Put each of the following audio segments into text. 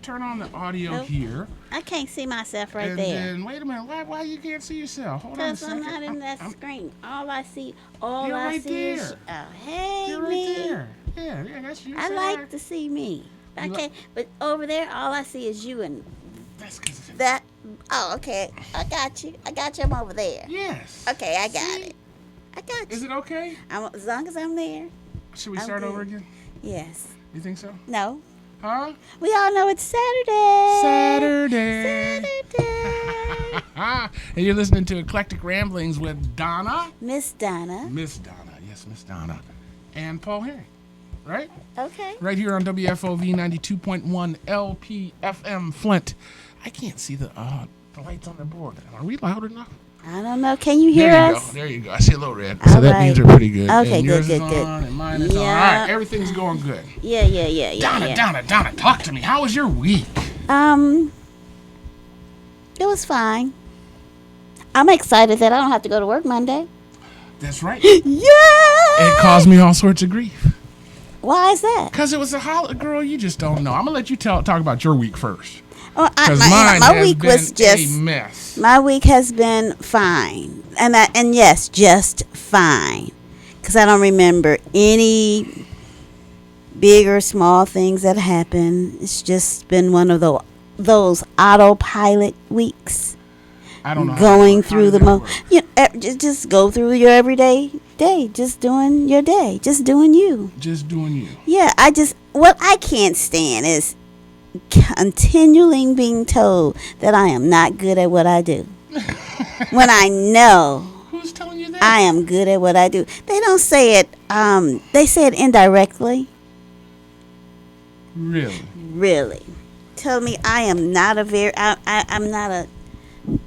turn on the audio here. I can't see myself right and there. Then, wait a minute. Why you can't see yourself? Hold on a Because second. I'm not in that screen. All I see You're right there. is... Oh, hey, You're me. right there. Yeah, that's you. I like to see me. I can't... But over there, all I see is you and... That's because of that... Oh, okay. I got you. I'm over there. Yes. Okay, I got it. I got you. Is it okay? As long as I'm there. Should we start over again? Yes. You think so? No. Huh? We all know it's Saturday. Saturday. And you're listening to Eclectic Ramblings with Donna. Miss Donna. Miss Donna. Yes, Miss Donna. And Paul Herring. Right? Okay. Right here on WFOV 92.1 LPFM Flint. I can't see the lights on the board. Are we loud enough? I don't know. Can you hear us? There you go. I see a little red. All So that right. means we're pretty good. Okay, and good, yours good, is good. on and mine is on. All right, everything's going good. Yeah. Donna, talk to me. How was your week? It was fine. I'm excited that I don't have to go to work Monday. That's right. Yeah. It caused me all sorts of grief. Why is that? Because it was a holiday. Girl, you just don't know. I'm going to let you talk about your week first. Well, Because my week was just a mess. My week has been fine, and yes, just fine, because I don't remember any big or small things that happened. It's just been one of those autopilot weeks. I don't know. Going through just go through your everyday day, just doing your day, just doing you. Just doing you. Yeah, what I can't stand is continually being told that I am not good at what I do. When I know Who's telling you that? I am good at what I do. They don't say it, they say it indirectly. Really. Tell me I am not I'm not a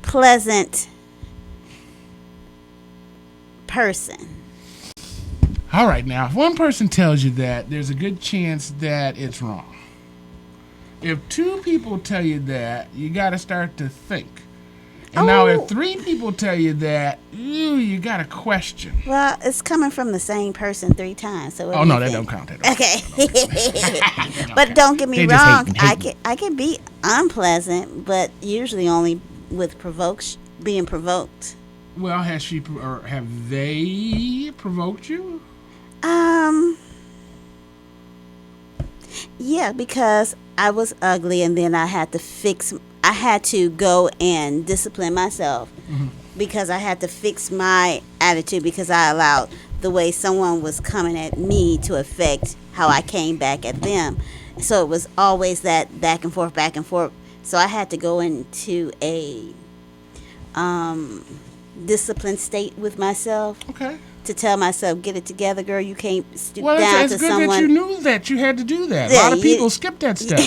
pleasant person. All right, now, if one person tells you that, there's a good chance that it's wrong. If two people tell you that, you got to start to think. And now if three people tell you that, you got to question. Well, it's coming from the same person 3 times. So that don't count. Okay. But don't get me wrong. I can be unpleasant, but usually only with being provoked. Well, have they provoked you? Yeah, because I was ugly, and then I had to go and discipline myself because I had to fix my attitude because I allowed the way someone was coming at me to affect how I came back at them. So it was always that back and forth. So I had to go into a disciplined state with myself. Okay. To tell myself, get it together, girl. You can't stoop down to someone. Well, it's good that you knew that you had to do that. Yeah, a lot of people skip that step.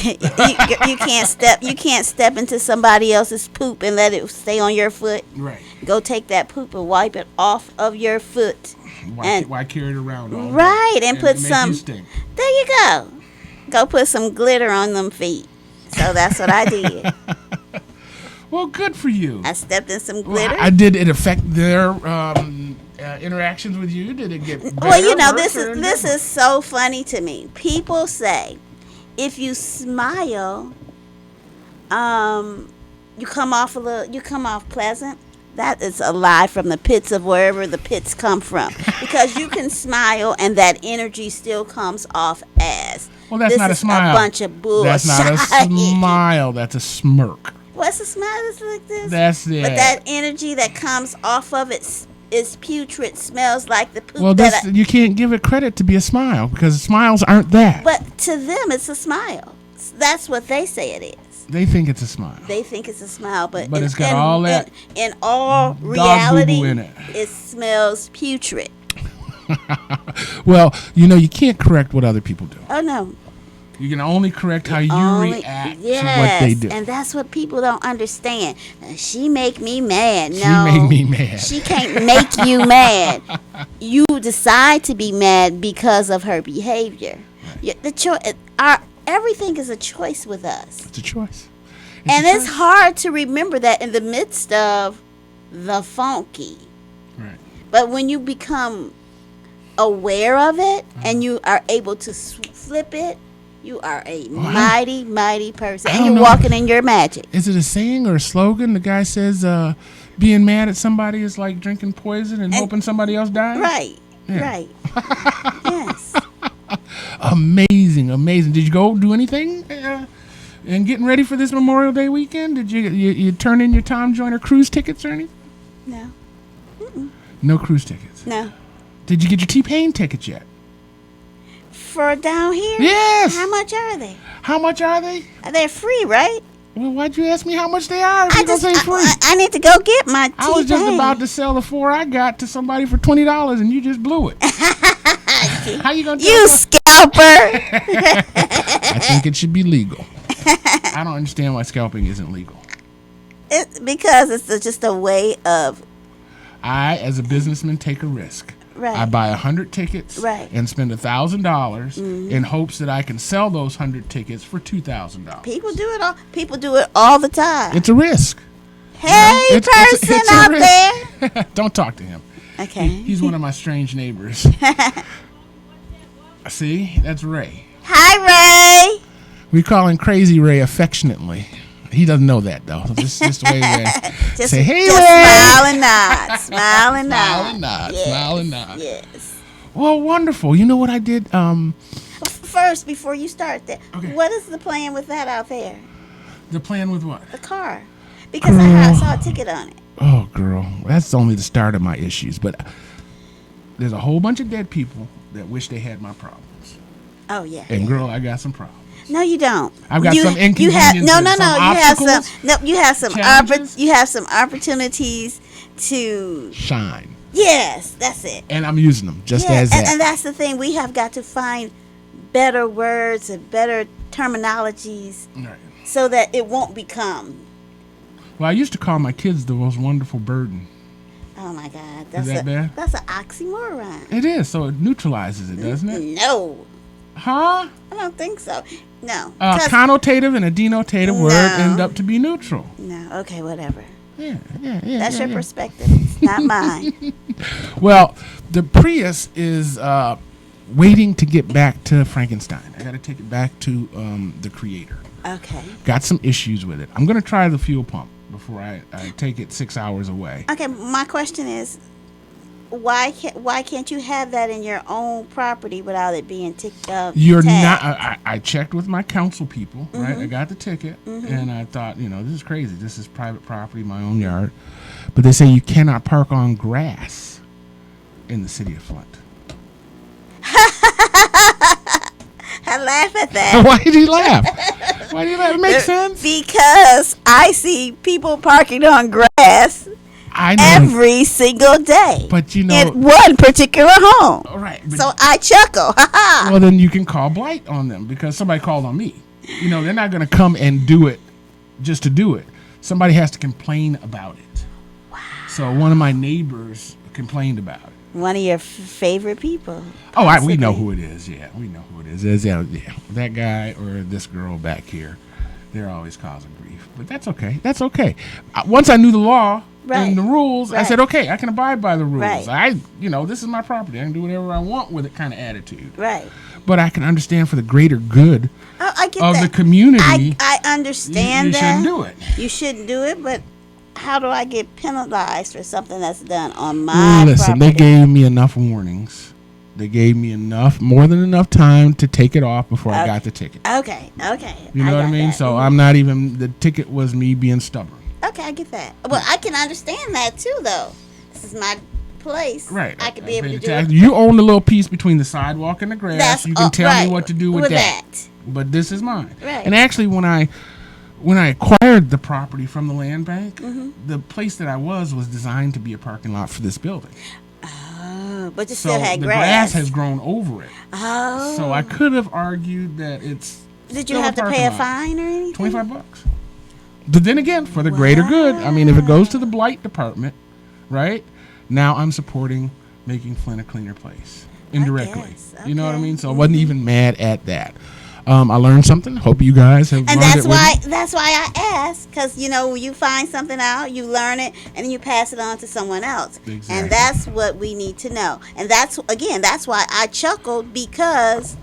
You can't step into somebody else's poop and let it stay on your foot. Right. Go take that poop and wipe it off of your foot. Why carry it around all day? Right, and put some. There you go. Go put some glitter on them feet. So that's what I did. Well, good for you. I stepped in some glitter. Did it affect their interactions with you? Did it get better? Well, this is so funny to me. People say if you smile, you come off pleasant. That is a lie from the pits of wherever the pits come from. Because you can smile and that energy still comes off as. Well, that's not a smile. A bunch of bullshit. That's not a smile. That's a smirk. What's a smile that's like this? That's it. But that energy that comes off of it is putrid. Smells like the poop. Well, you can't give it credit to be a smile because smiles aren't that. But to them, it's a smile. That's what they say it is. They think it's a smile. They think it's a smile, but it's got all that. In all reality, in it. It smells putrid. Well, you can't correct what other people do. Oh no. You can only correct how you react to what they do. And that's what people don't understand. She make me mad. No, she make me mad. She can't make you mad. You decide to be mad because of her behavior. Right. Everything is a choice with us. It's a choice. It's hard to remember that in the midst of the funky. Right. But when you become aware of it and you are able to flip it You are a mighty, mighty person. I And don't you're know. walking in your magic. Is it a saying or a slogan? The guy says, being mad at somebody is like drinking poison and hoping somebody else dies? Right. Yeah. Right. Yes. Amazing. Did you go do anything and getting ready for this Memorial Day weekend? Did you turn in your Tom Joyner cruise tickets or anything? No. No cruise tickets. No. Did you get your T-Pain tickets yet? For down here? Yes. How much are they? How much are they? They're free, right? Well, why'd you ask me how much they are if you're going to say free? I need to go get my T-Pain. I was just about to sell the 4 I got to somebody for $20 and you just blew it. How you going to You scalper. I think it should be legal. I don't understand why scalping isn't legal. It's because it's just a way of... I, as a businessman, take a risk. Right. I buy 100 tickets and spend $1,000 in hopes that I can sell those 100 tickets for $2,000. People do it all the time. It's a risk. Hey, person out there. Don't talk to him. Okay. He's one of my strange neighbors. See, that's Ray. Hi, Ray. We call him Crazy Ray affectionately. He doesn't know that though. Just the way Ray. Say, hey, just Ray. Smile and nod. Smile and nod. Smile and nod. Yes. Smile and nod. Yes. Well, wonderful. You know what I did? First, before you start that, Okay. what is the plan with that out there? The plan with what? The car. Because I saw a ticket on it. Oh, girl. That's only the start of my issues. But there's a whole bunch of dead people that wish they had my problems. Oh, yeah. And, girl, I got some problems. No, you don't. I've got some inconveniences. You have some opportunities to shine. Yes, that's it. And I'm using them just as that. And that's the thing. We have got to find better words and better terminologies Right. so that it won't become. Well, I used to call my kids the most wonderful burden. Oh my God, Is that bad? That's an oxymoron. It is, so it neutralizes it, doesn't it? No, Huh? I don't think so. No. A connotative and a denotative word end up to be neutral. No. Okay, whatever. Yeah. That's your perspective. It's not mine. Well, the Prius is waiting to get back to Frankenstein. I got to take it back to the creator. Okay. Got some issues with it. I'm going to try the fuel pump before I take it 6 hours away. Okay, my question is, why can't you have that in your own property without it being You're tagged? not. I checked with my council people, right? I got the ticket, and I thought, this is crazy. This is private property, my own yard. But they say you cannot park on grass in the city of Flint. I laugh at that. Why did he laugh? Why did he laugh? It makes sense. Because I see people parking on grass I know. every single day. But in one particular home. All right. So I chuckle. Well, then you can call blight on them because somebody called on me. They're not going to come and do it just to do it. Somebody has to complain about it. Wow. So one of my neighbors complained about it. One of your favorite people. Oh, we know who it is. Yeah, we know who it is. Yeah, that guy or this girl back here, they're always causing grief. But that's okay. That's okay. Once I knew the law and the rules, I said, okay, I can abide by the rules. Right. This is my property. I can do whatever I want with it kind of attitude. Right. But I can understand for the greater good I get of that. the community. I understand you that. shouldn't do it. You shouldn't do it, but how do I get penalized for something that's done on my Listen, property? they gave me enough warnings. They gave me more than enough time to take it off before I got the ticket. Okay. You know what I mean? That. So I'm not even, the ticket was me being stubborn. Okay, I get that. Well, I can understand that too, though. This is my place. Right. I could be able to do it. You own the little piece between the sidewalk and the grass. You can tell me what to do with that. But this is mine. Right. And actually, when I acquired the property from the land bank, the place that I was designed to be a parking lot for this building. Oh, but you still had the grass. grass has grown over it. Oh. So I could have argued that it's. Did you have to pay a fine or anything? $25. But then again, for the greater good, I mean, if it goes to the blight department, right? Now I'm supporting making Flint a cleaner place indirectly. You know what I mean? So I wasn't even mad at that. I learned something. Hope you guys have learned it. And that's why I asked, because you find something out, you learn it, and then you pass it on to someone else. Exactly. And that's what we need to know. And that's why I chuckled, because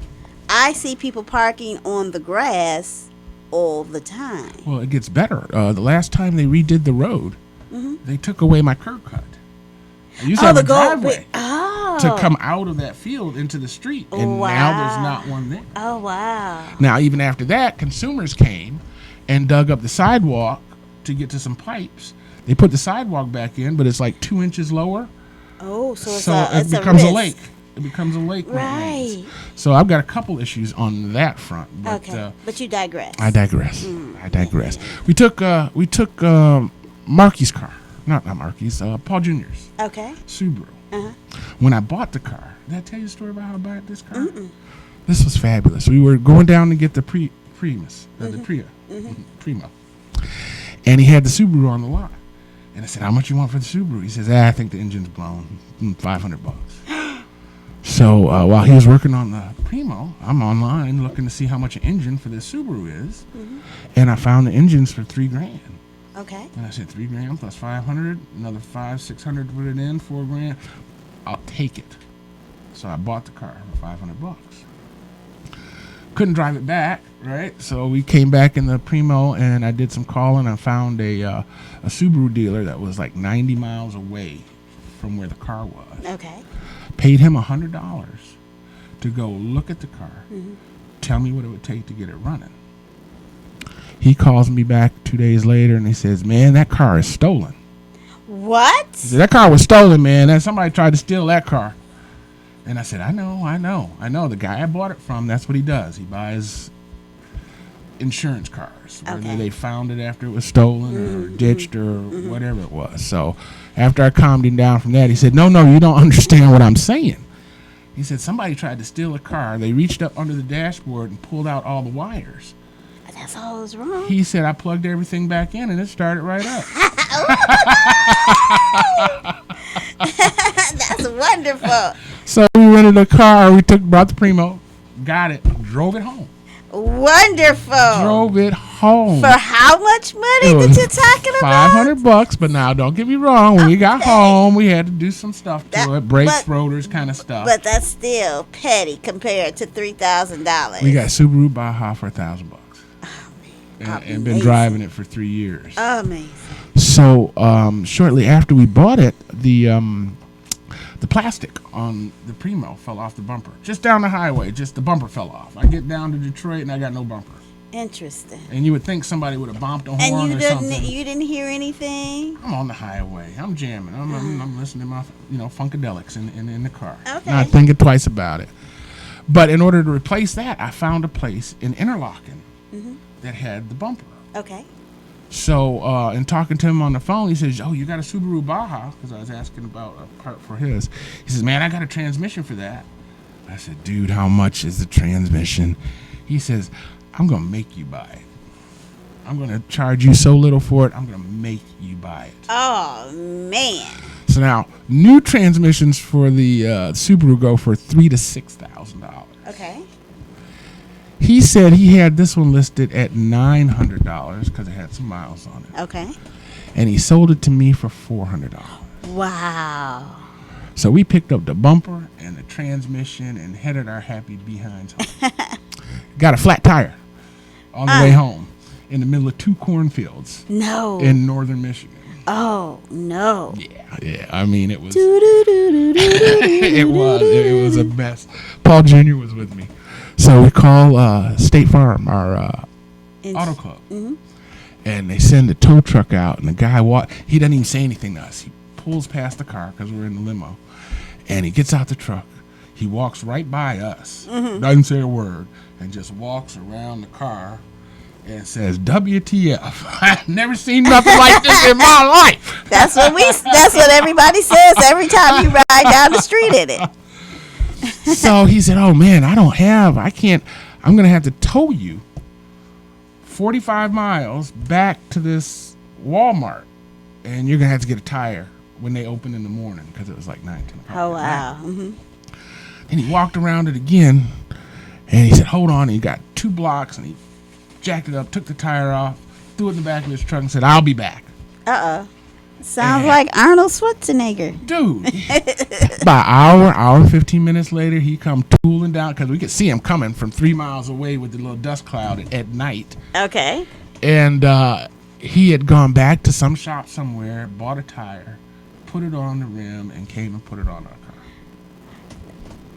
I see people parking on the grass all the time. Well, it gets better. The last time they redid the road, they took away my curb cut. I used to have a driveway to come out of that field into the street, and now there's not one there. Oh, wow. Now, even after that, consumers came and dug up the sidewalk to get to some pipes. They put the sidewalk back in, but it's like 2 inches lower. Oh, so it becomes a lake. It becomes a lake. Right. So I've got a couple issues on that front. But, okay. But you digress. I digress. I digress. We took Marky's car. Not Marky's. Paul Jr.'s. Okay. Subaru. Uh-huh. When I bought the car, did I tell you a story about how I bought this car? Mm-mm. This was fabulous. We were going down to get the Primus, the Primo, and he had the Subaru on the lot. And I said, "How much you want for the Subaru?" He says, "I think the engine's blown. $500." So while he was working on the Primo, I'm online looking to see how much an engine for this Subaru is, and I found the engines for $3,000. Okay. And I said, $3,000 plus 500, another 500-600 to put it in, $4,000. I'll take it. So I bought the car for $500. Couldn't drive it back, right? So we came back in the Primo, and I did some calling. I found a Subaru dealer that was like 90 miles away from where the car was. Okay. Paid him $100 to go look at the car, tell me what it would take to get it running. He calls me back 2 days later, and he says, "Man, that car is stolen." What? He said, "That car was stolen, man. And somebody tried to steal that car." And I said, I know. The guy I bought it from, that's what he does. He buys insurance cars, whether they found it after it was stolen or ditched or whatever it was. So after I calmed him down from that, he said, no, you don't understand what I'm saying. He said, somebody tried to steal a car. They reached up under the dashboard and pulled out all the wires. That's all was wrong. He said, I plugged everything back in and it started right up. That's wonderful. So we rented a car. We brought the Primo, got it, drove it home. Wonderful. Drove it home. For how much money did you talking about? $500, but now don't get me wrong. When we got home, we had to do some stuff to it, brakes, rotors, kind of stuff. But that's still petty compared to $3,000. We got Subaru Baja for $1,000, and been driving it for 3 years. Amazing. So shortly after we bought it, the plastic on the Primo fell off the bumper. Just down the highway, just the bumper fell off. I get down to Detroit and I got no bumper. Interesting. And you would think somebody would have bumped a horn or something. And you didn't hear anything? I'm on the highway. I'm jamming. I'm listening to my funkadelics in the car. Okay. Not thinking twice about it. But in order to replace that, I found a place in Interlaken that had the bumper. Okay. So, in talking to him on the phone, he says, "Oh, you got a Subaru Baja?" Because I was asking about a part for his. He says, "Man, I got a transmission for that." I said, "Dude, how much is the transmission?" He says, "I'm going to make you buy it. I'm going to charge you so little for it, I'm going to make you buy it." Oh, man. So now, new transmissions for the Subaru go for $3,000 to $6,000. Okay. He said he had this one listed at $900 because it had some miles on it. Okay. And he sold it to me for $400. Wow. So we picked up the bumper and the transmission and headed our happy behinds home. Got a flat tire on the way home in the middle of 2 cornfields. No. In northern Michigan. Oh, no. Yeah. I mean, it was. It was a mess. Paul Jr. was with me. So we call State Farm, our auto club, and they send a tow truck out, and the guy he doesn't even say anything to us. He pulls past the car because we're in the limo, and he gets out the truck. He walks right by us, doesn't say a word, and just walks around the car and says, "WTF? I've never seen nothing like this in my life." That's what everybody says every time you ride down the street in it. So he said, "Oh man, I'm going to have to tow you 45 miles back to this Walmart, and you're going to have to get a tire when they open in the morning," because it was like 9, 10 o'clock. Oh, wow. Mm-hmm. And he walked around it again, and he said, "Hold on," and he got 2 blocks, and he jacked it up, took the tire off, threw it in the back of his truck, and said, "I'll be back." Sounds like Arnold Schwarzenegger. Dude. About hour and 15 minutes later, he come tooling down because we could see him coming from 3 miles away with the little dust cloud at night. Okay. And he had gone back to some shop somewhere, bought a tire, put it on the rim, and came and put it on our car.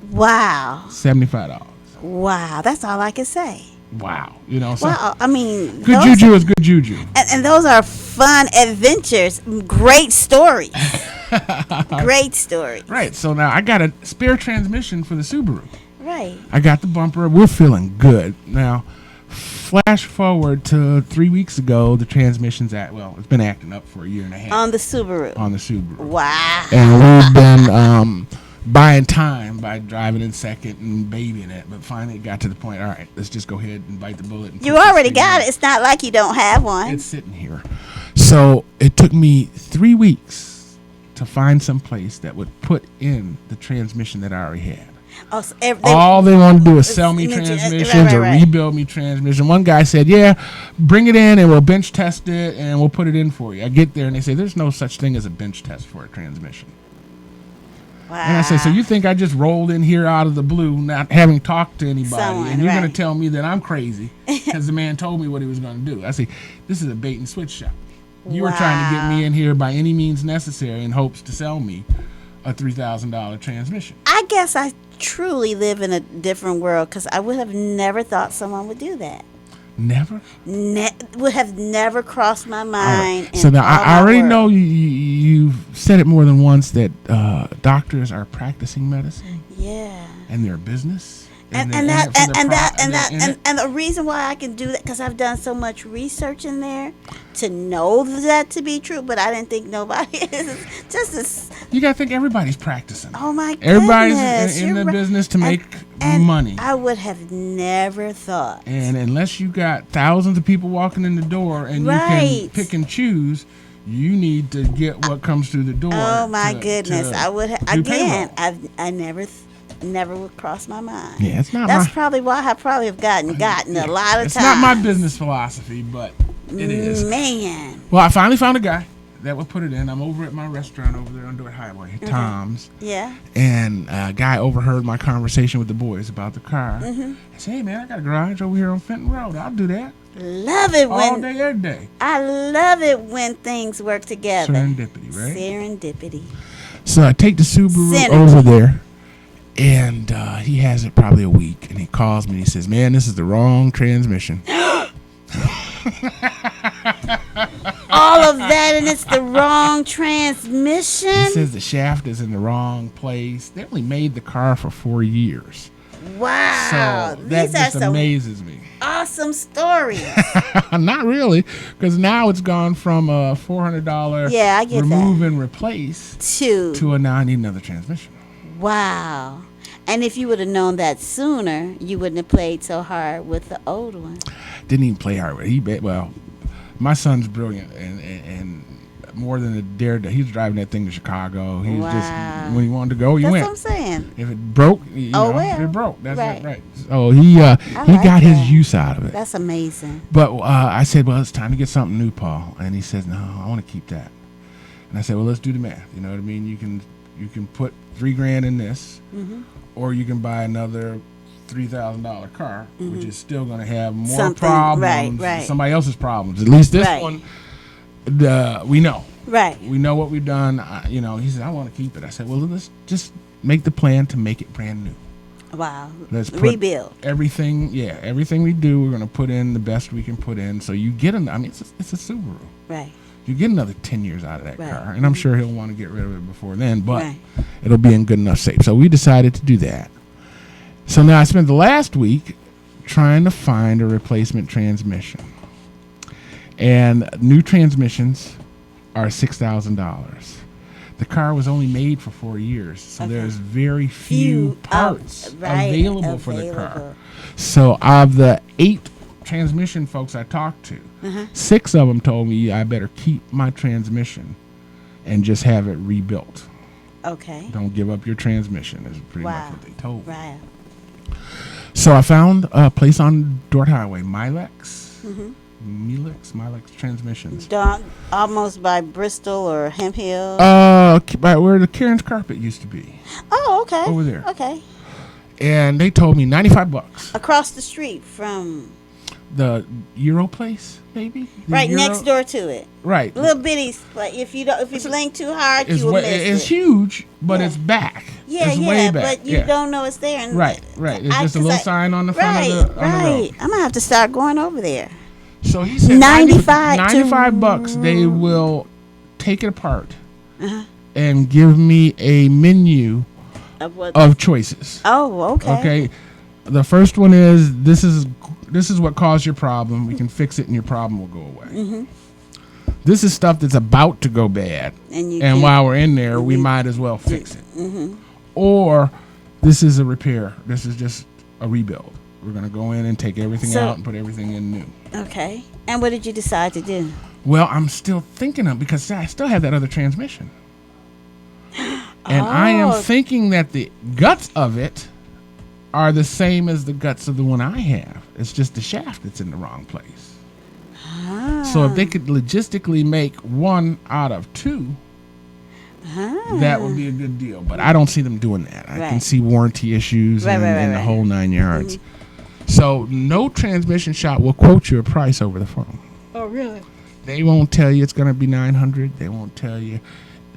Wow. $75. Wow. That's all I can say. Wow. You know, so Well, I mean, good juju is good juju. And those are fun adventures. Great stories. Great stories. Right. So now I got a spare transmission for the Subaru. Right. I got the bumper. We're feeling good. Now, flash forward to 3 weeks ago, the transmission's it's been acting up for a year and a half. On the Subaru. Wow. And we've been buying time by driving in second and babying it. But finally it got to the point, all right, let's just go ahead and bite the bullet. And you already got it. It's not like you don't have one. It's sitting here. So it took me 3 weeks to find some place that would put in the transmission that I already had. Oh, so all they want to do is sell me transmissions or rebuild me transmission. One guy said, yeah, bring it in and we'll bench test it and we'll put it in for you. I get there and they say, there's no such thing as a bench test for a transmission. Wow. And I say, so you think I just rolled in here out of the blue, not having talked to anybody, and you're going to tell me that I'm crazy because the man told me what he was going to do. I say, this is a bait and switch shop. You were trying to get me in here by any means necessary in hopes to sell me a $3,000 transmission. I guess I truly live in a different world because I would have never thought someone would do that. Never? Would have never crossed my mind. Right. So now I already know you've said it more than once that doctors are practicing medicine. Yeah. And they're a business. And the reason why I can do that because I've done so much research in there to know that to be true, but I didn't think nobody is just you gotta think everybody's practicing. Oh my goodness! Everybody's in the business to make money. I would have never thought. And unless you got thousands of people walking in the door and you can pick and choose, you need to get what comes through the door. Oh my goodness! I would I never would cross my mind. Yeah, it's not. That's probably why I probably have gotten a lot of times. It's not my business philosophy, but it is. Man. Well, I finally found a guy that would put it in. I'm over at my restaurant over there on Dordt Highway, Tom's. Yeah. And a guy overheard my conversation with the boys about the car. I said, hey, man, I got a garage over here on Fenton Road. I'll do that. Love it all day, every day. I love it when things work together. Serendipity, right? Serendipity. So I take the Subaru over there. And he has it probably a week. And he calls me and he says, man, this is the wrong transmission. All of that and it's the wrong transmission? He says the shaft is in the wrong place. They only made the car for 4 years. Wow. So that just amazes me. Awesome stories. Not really, because now it's gone from a $400 remove and replace to a now I need another transmission. Wow. And if you would have known that sooner, you wouldn't have played so hard with the old one. Didn't even play hard with it. My son's brilliant and more than a daredevil. He was driving that thing to Chicago. He was just, when he wanted to go, he went. That's what I'm saying. If it broke, if it broke. That's right. So he got his use out of it. That's amazing. But I said, well, it's time to get something new, Paul. And he says, no, I want to keep that. And I said, well, let's do the math. You know what I mean? You can put $3,000 in this, or you can buy another $3,000 car, which is still going to have more problems than somebody else's problems. At least this one, we know. Right. We know what we've done. He said, I want to keep it. I said, well, let's just make the plan to make it brand new. Wow. Let's rebuild everything. Yeah, everything we do, we're going to put in the best we can put in. So you get it's a Subaru. Right. You get another 10 years out of that car, and I'm sure he'll want to get rid of it before then, but it'll be in good enough shape. So we decided to do that. So now I spent the last week trying to find a replacement transmission. And new transmissions are $6,000. The car was only made for 4 years, so there's very few parts available for the car. So of the 8 transmission folks I talked to, 6 of them told me I better keep my transmission and just have it rebuilt. Okay. Don't give up your transmission is pretty much what they told me. Right. So I found a place on Dordt Highway, Milex. Milex Transmissions. Almost by Bristol or Hemp Hill. By where the Karen's Carpet used to be. Oh, okay. Over there. Okay. And they told me $95. Across the street from The Euro place, maybe? Right next door to it. Right. Little bitty, like if you blink too hard, you will miss it. It's huge, but it's back. Yeah, it's way back. But you don't know it's there. And right. It's just a little sign on the front of the road. I'm gonna have to start going over there. So he said $95. They will take it apart and give me a menu of choices. Oh, okay. Okay. The first one is this is what caused your problem. We can fix it and your problem will go away. Mm-hmm. This is stuff that's about to go bad. And while we're in there, we might as well fix it. Mm-hmm. Or this is a repair. This is just a rebuild. We're going to go in and take everything out and put everything in new. Okay. And what did you decide to do? Well, I'm still thinking of because I still have that other transmission. And I am thinking that the guts of it are the same as the guts of the one I have. It's just the shaft that's in the wrong place. So if they could logistically make one out of two, that would be a good deal. But I don't see them doing that. I can see warranty issues and the whole 9 yards. Mm-hmm. So no transmission shop will quote you a price over the phone. Oh, really? They won't tell you it's going to be $900. They won't tell you.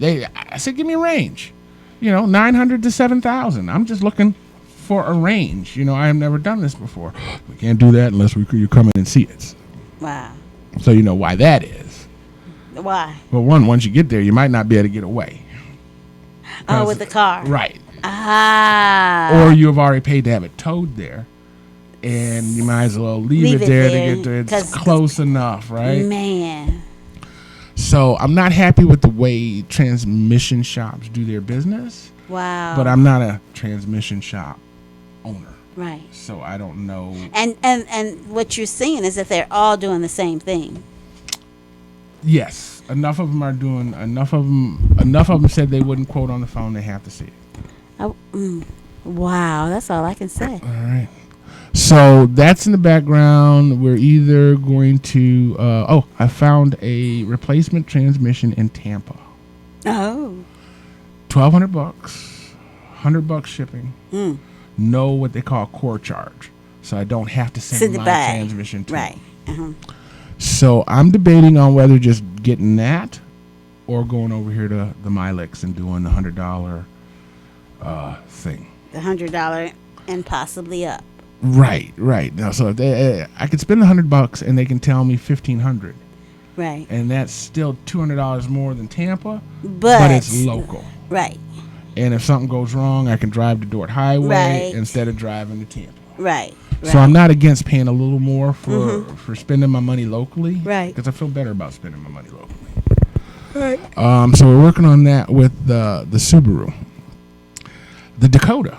I said, give me a range. $900 to $7,000. I'm just looking for a range. I have never done this before. We can't do that unless you come in and see it. Wow. So you know why that is. Why? Well, once you get there, you might not be able to get away. Oh, with the car. Right. Ah. Or you have already paid to have it towed there. And you might as well leave it there to get there. It's close enough, right? Man. So I'm not happy with the way transmission shops do their business. Wow. But I'm not a transmission shop owner. Right. So I don't know. And what you're seeing is that they're all doing the same thing. Yes. Enough of them are doing. Enough of them said they wouldn't quote on the phone. They have to see it. Oh, wow. That's all I can say. All right. So that's in the background. We're either going to. I found a replacement transmission in Tampa. Oh. $1,200, $100 shipping. No, what they call core charge, so I don't have to send my transmission to. Right. So I'm debating on whether just getting that, or going over here to the Milex and doing the $100 thing. The $100 and possibly up. Right. Now, so if I could spend $100 and they can tell me $1,500. Right. And that's still $200 more than Tampa, but it's local. Right. And if something goes wrong, I can drive to Dort Highway instead of driving to Tampa. Right. So I'm not against paying a little more for spending my money locally. Right. Because I feel better about spending my money locally. Right. So we're working on that with the Subaru. The Dakota,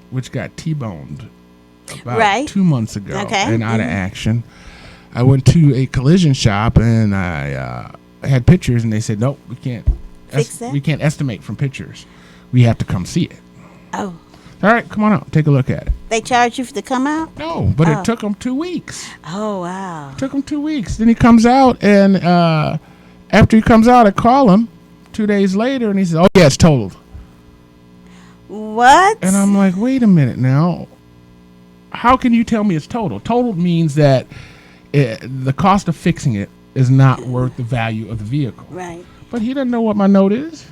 which got T-boned about 2 months ago and out of action. I went to a collision shop and I had pictures and they said, nope, we can't fix that? We can't estimate from pictures. We have to come see it. Oh. All right, come on out. Take a look at it. They charge you to come out? No, but it took them 2 weeks. Oh, wow. It took him 2 weeks. Then he comes out and after he comes out, I call him 2 days later and he says, oh, yeah, it's totaled. What? And I'm like, wait a minute now. How can you tell me it's totaled? Totaled means that the cost of fixing it is not worth the value of the vehicle. Right. But he doesn't know what my note is.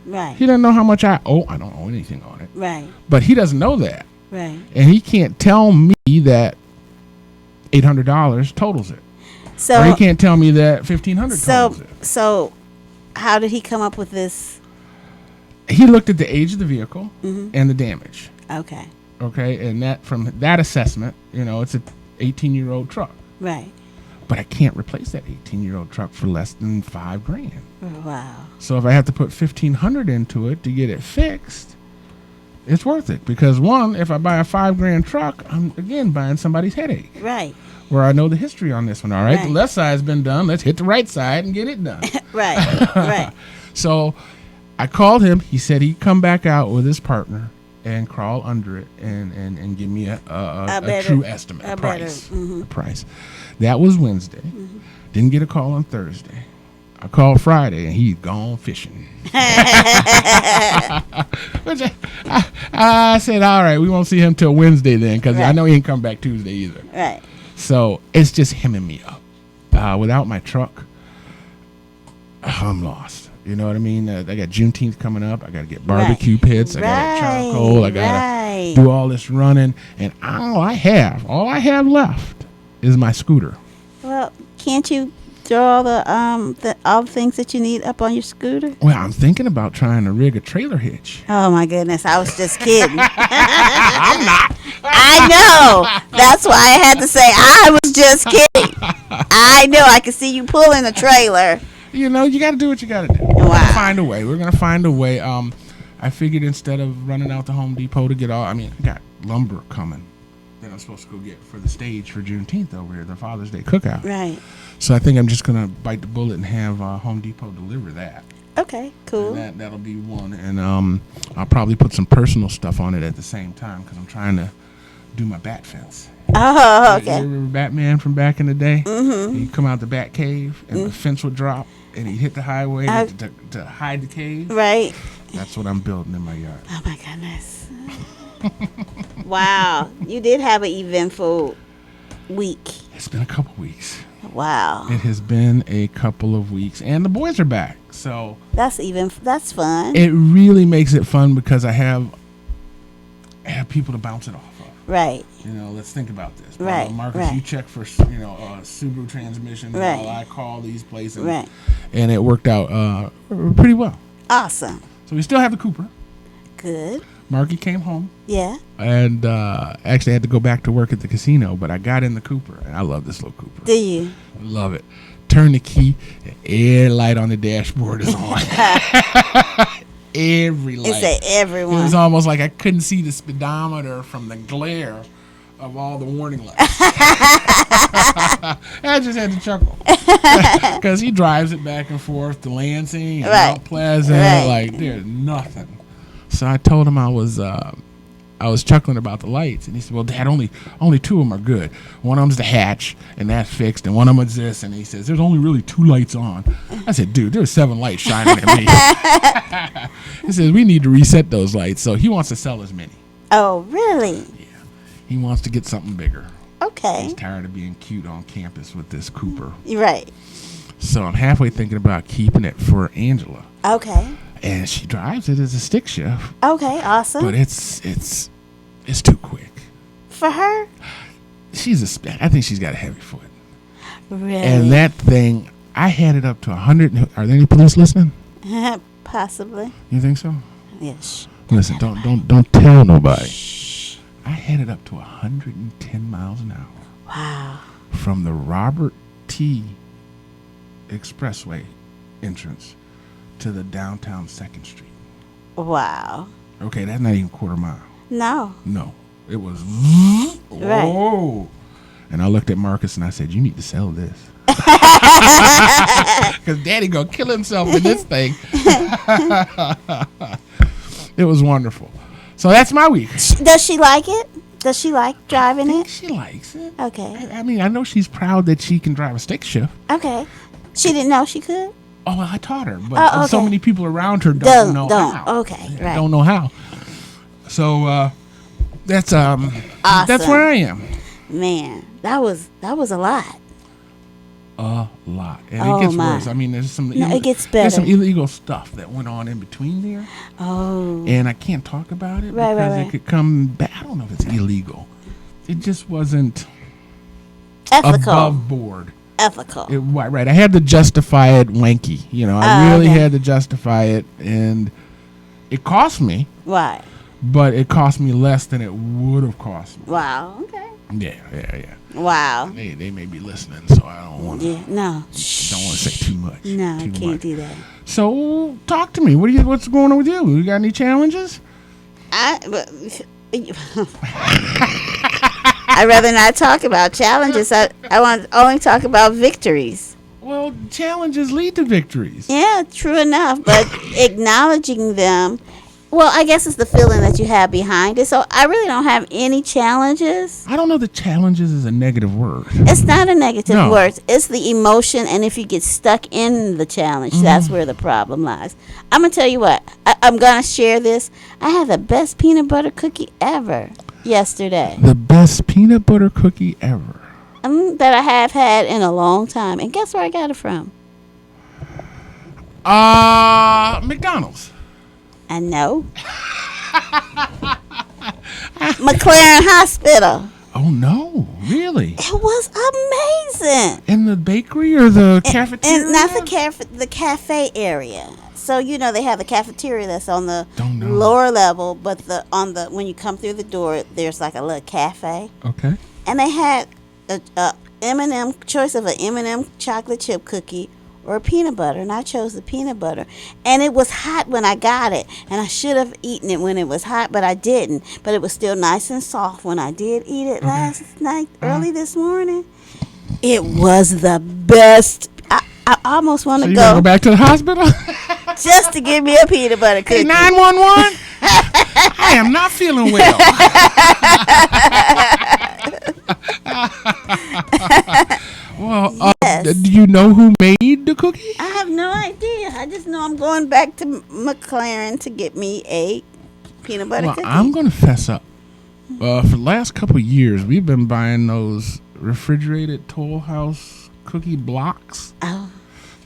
Right. He doesn't know how much I owe. I don't owe anything on it. Right. But he doesn't know that. Right. And he can't tell me that $800 totals it. So, or he can't tell me that $1,500 totals it. So how did he come up with this? He looked at the age of the vehicle and the damage. Okay. Okay, and that from that assessment, it's an 18-year-old truck. Right. But I can't replace that 18-year-old truck for less than $5,000. Wow. So if I have to put $1,500 into it to get it fixed, it's worth it. Because one, if I buy a $5,000 truck, I'm again buying somebody's headache. Right. Where I know the history on this one. All right, the left side's been done. Let's hit the right side and get it done. Right. So I called him. He said he'd come back out with his partner and crawl under it and give me a better- true estimate, a a price. better, mhm. A price. That was Wednesday. Didn't get a call on Thursday. I called Friday, and he's gone fishing. Which I said, all right, we won't see him till Wednesday then, because I Right. know he ain't come back Tuesday either. Right. So it's just him and me up. Without my truck, I'm lost. You know what I mean? I got Juneteenth coming up. I got to get barbecue pits. I got Right, charcoal. I got right. to do all this running. And all I have left is my scooter. Well, can't you throw all all the things that you need up on your scooter? Well, I'm thinking about trying to rig a trailer hitch. Oh my goodness, I was just kidding. I'm not. I know. That's why I had to say I was just kidding. I know. I could see you pulling a trailer. You know, you got to do what you got to do. We're Wow. gonna find a way. We're gonna find a way. I figured instead of running out to Home Depot to get I got lumber coming that I'm supposed to go get for the stage for Juneteenth over here, the Father's Day cookout. Right. So I think I'm just gonna bite the bullet and have Home Depot deliver that. Okay. Cool. And that'll be one. And I'll probably put some personal stuff on it at the same time because I'm trying to do my bat fence. Oh, You okay. remember Batman from back in the day? Mm-hmm. He'd come out the Bat Cave and the fence would drop and he'd hit the highway to hide the cave. Right. That's what I'm building in my yard. Oh my goodness. Wow. You did have an eventful week. It's been a couple weeks. Wow. It has been a couple of weeks. And the boys are back. So That's fun. it really makes it fun because I have people to bounce it off of. Right. You know, let's think about this. Right, Marcus, right. you check for, Subaru transmissions. Right. While I call these places. Right. And it worked out pretty well. Awesome. So we still have the Cooper. Good. Marky came home. Yeah. And actually had to go back to work at the casino, but I got in the Cooper. And I love this little Cooper. Do you? Love it. Turn the key. Every light on the dashboard is on. Every light. It's a It everyone. was almost like I couldn't see the speedometer from the glare of all the warning lights. I just had to chuckle because he drives it back and forth to Lansing and Right. Mount Pleasant. Right. Like there's nothing. So I told him I was chuckling about the lights, and he said, "Well, Dad, only two of them are good. One of them's the hatch, and that's fixed, and one of them is this." And he says, "There's only really 2 lights on." I said, "Dude, there's 7 lights shining at me." He says, "We need to reset those lights." So he wants to sell as many. Oh, really? He wants to get something bigger. Okay. He's tired of being cute on campus with this Cooper. You're right. So I'm halfway thinking about keeping it for Angela, Okay. and she drives it as a stick shift, Okay. Awesome. but it's too quick. For her? I think she's got a heavy foot. Really? And that thing, I had it up to 100. Are there any police listening? Possibly. You think so? Yes. Listen, don't tell nobody. I had it up to 110 miles an hour Wow. from the Robert T. Expressway entrance to the downtown 2nd Street. Wow. Okay, that's not even a quarter mile. No. No, it was. Right. Whoa. And I looked at Marcus and I said, "You need to sell this." Because Daddy gonna kill himself with this thing. It was wonderful. So that's my week. Does she like it? Does she like driving it? She likes it. Okay. I mean, I know she's proud that she can drive a stick shift. Okay. She didn't know she could? Oh, well, I taught her, but Oh, so okay. many people around her don't know Don't. how. Okay, right. Don't know how. So that's that's where I am. Man, that was a lot. A lot, and Oh, it gets my. worse. I mean, there's some. No, it gets There's some better. illegal stuff that went on in between there, Oh. and I can't talk about it Right, because right. it could come back. I don't know if it's illegal. It just wasn't Ethical. above board. Ethical. Right. I had to justify it wanky. You know, I really okay. had to justify it, and it cost me, Right. but it cost me less than it would have cost me. Wow. Okay. Yeah. Wow. They may be listening, so I don't want to Yeah. No. don't want to say too much. No, I too can't much. do that. So talk to me. What's going on with you? You got any challenges? I'd rather not talk about challenges. I want to only talk about victories. Well, challenges lead to victories. Yeah, true enough. But acknowledging them Well, I guess it's the feeling that you have behind it. So I really don't have any challenges. I don't know that challenges is a negative word. It's not a negative No. word. It's the emotion, and if you get stuck in the challenge, that's where the problem lies. I'm gonna tell you what. I'm gonna share this. I had the best peanut butter cookie ever yesterday. The best peanut butter cookie ever. That I have had in a long time. And guess where I got it from? McDonald's. I know. McLaren Hospital. Oh no, really? It was amazing. In the bakery or the cafeteria? And not the cafe area. So they have the cafeteria that's on the Don't know. lower level, but when you come through the door, there's like a little cafe. Okay. And they had a M&M choice of an M&M chocolate chip cookie or a peanut butter, and I chose the peanut butter. And it was hot when I got it, and I should have eaten it when it was hot, but I didn't. But it was still nice and soft when I did eat it last night, early this morning. It was the best. I almost want to go back to the hospital just to give me a peanut butter cookie. Hey, 911. I am not feeling well. Well, Yes. do you know who made the cookie? I have no idea. I just know I'm going back to McLaren to get me a peanut butter cookie. I'm going to fess up. For the last couple of years, we've been buying those refrigerated Toll House cookie blocks. Oh.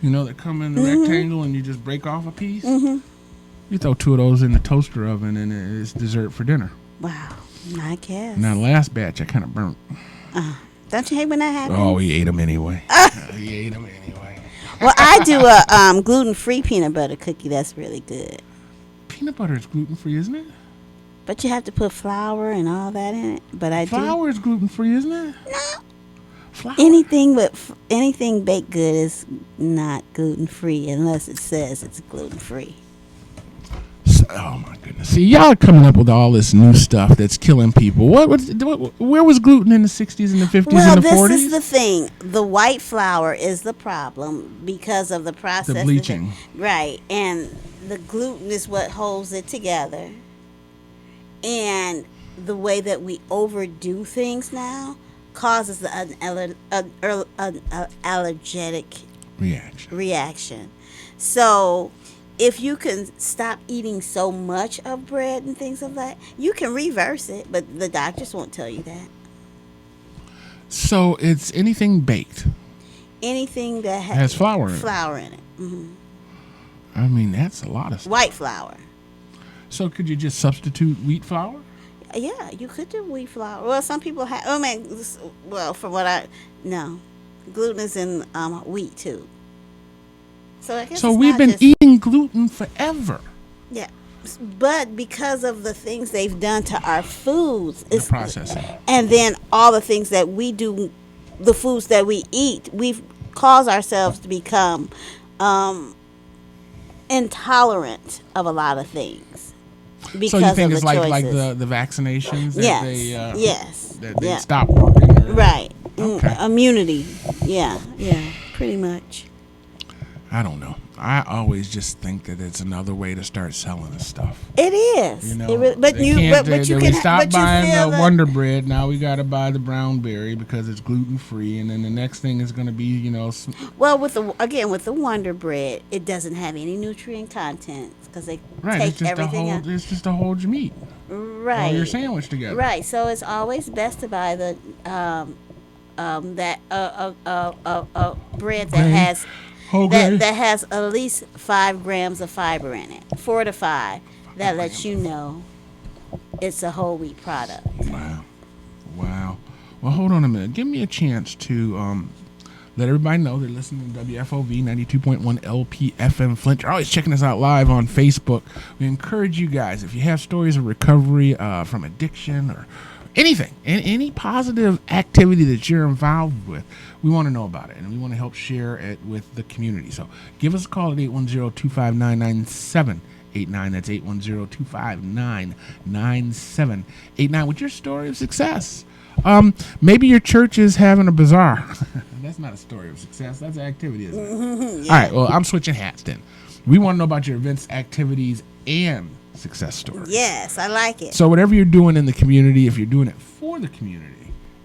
That come in the rectangle and you just break off a piece. You throw 2 of those in the toaster oven and it's dessert for dinner. Wow. I guess. Now, the last batch I kind of burnt. Don't you hate when that happens? Oh, he ate them anyway. He ate them anyway. Well, I do a gluten-free peanut butter cookie. That's really good. Peanut butter is gluten-free, isn't it? But you have to put flour and all that in it. But I Flour is gluten-free, isn't it? No. Flour. Anything baked good is not gluten-free unless it says it's gluten-free. Oh my goodness! See, y'all are coming up with all this new stuff that's killing people. Where was gluten in the 60s and the 50s and the 40s? Well, this is the thing. The white flour is the problem because of the process. The bleaching. Right, and the gluten is what holds it together. And the way that we overdo things now causes an allergic reaction. So if you can stop eating so much of bread and things of that, you can reverse it, but the doctors won't tell you that. So it's anything baked. Anything that has flour in it. Flour in it. Mm-hmm. I mean, that's a lot of stuff. White flour. So could you just substitute wheat flour? Yeah, you could do wheat flour. Well, some people have. From what no, gluten is in wheat too. So I guess. So we've been eating gluten forever. Yeah, but because of the things they've done to our foods, The processing, and then all the things that we do, the foods that we eat, we've caused ourselves to become intolerant of a lot of things. So you think it's like the vaccinations that they stop working? Right. Okay. Immunity. Yeah, pretty much. I don't know. I always just think that it's another way to start selling this stuff. It is. But we stopped buying the Wonder Bread. Now we got to buy the brown berry because it's gluten free, and then the next thing is going to be, Well, with the Wonder Bread, it doesn't have any nutrient content because they take everything out. It's just to hold your meat. Right. Or your sandwich together. Right. So it's always best to buy the bread that has. Okay. That has at least 5 grams of fiber in it, 4 to 5. That lets you know it's a whole wheat product. Wow. Well, hold on a minute. Give me a chance to let everybody know they're listening to WFOV 92.1 LP FM Flint. You're always checking us out live on Facebook. We encourage you guys, if you have stories of recovery from addiction or anything, any positive activity that you're involved with, we want to know about it, and we want to help share it with the community. So give us a call at 810-259-9789. That's 810-259-9789 with your story of success. Maybe your church is having a bazaar. That's not a story of success. That's an activity, isn't it? Yeah. All right, well, I'm switching hats then. We want to know about your events, activities, and success stories. Yes, I like it. So whatever you're doing in the community, if you're doing it for the community,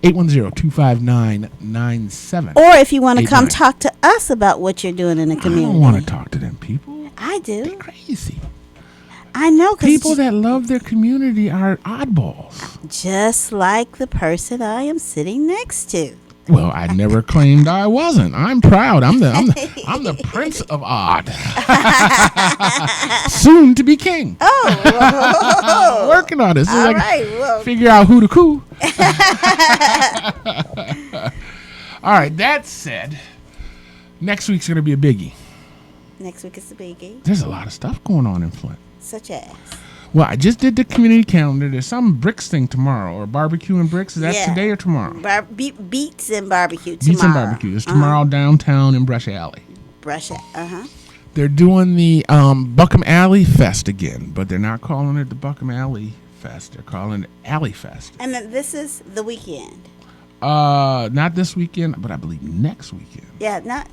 810-259-97. Or if you want to come 89. talk to us about what you're doing in the community. I don't want to talk to them people. I They're do. crazy. I know. 'Cause People that love their community are oddballs. just like the person I am sitting next to. Well, I never claimed I wasn't. I'm proud. I'm the prince of odd. Soon to be king. Oh, Working on it. So all right. Well, figure out who to coup. All right. That said, next week's going to be a biggie. next week is the biggie. There's a lot of stuff going on in Flint. Such as. Well, I just did the community calendar. There's some bricks thing tomorrow, or barbecue and bricks. Is that today or tomorrow? Beats and barbecue tomorrow. Beats and barbecue. It's tomorrow downtown in Brush Alley. Brush it. They're doing the Buckham Alley Fest again, but they're not calling it the Buckham Alley Fest. They're calling it Alley Fest. And then this is the weekend. Not this weekend, but I believe next weekend. Not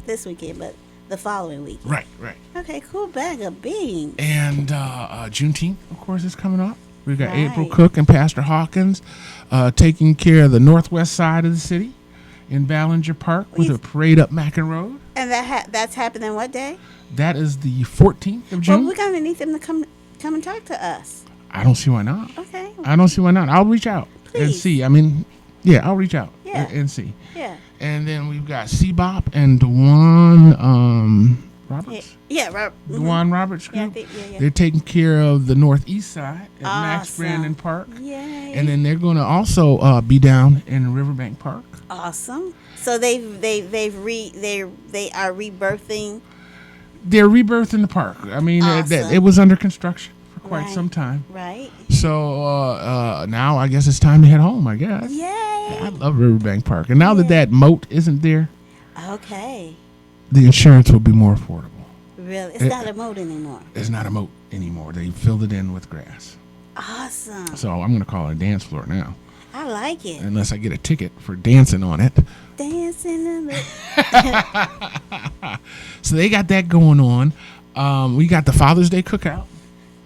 this weekend, but the following weekend. Right. Okay, cool bag of beans. And Juneteenth, of course, is coming up. We've got Right. April Cook and Pastor Hawkins taking care of the northwest side of the city in Ballinger Park with a parade up Mackin Road. And that's happening what day? That is the 14th of June. Well, we're gonna need them to come and talk to us. I don't see why not. Okay. I don't see why not. I'll reach out and Please. see. I mean, yeah, I'll reach out Yeah. and see. Yeah. And then we've got C-Bop and Dewan Roberts. Yeah. Dewan Roberts Yeah, group. yeah. They're taking care of the northeast side at Max Awesome. Brandon Park. Yay. And then they're going to also be down in Riverbank Park. Awesome. So they are rebirthing. They're rebirthing the park. I mean, Awesome. it was under construction for quite Right. some time. Right. So now I guess it's time to head home, I guess. Yay. I love Riverbank Park. And now that moat isn't there, Okay. the insurance will be more affordable. Really, it's not a moat anymore. It's not a moat anymore. They filled it in with grass. Awesome. So I'm going to call it a dance floor now. I like it. Unless I get a ticket for dancing on it. Dancing in the. So they got that going on. We got the Father's Day cookout.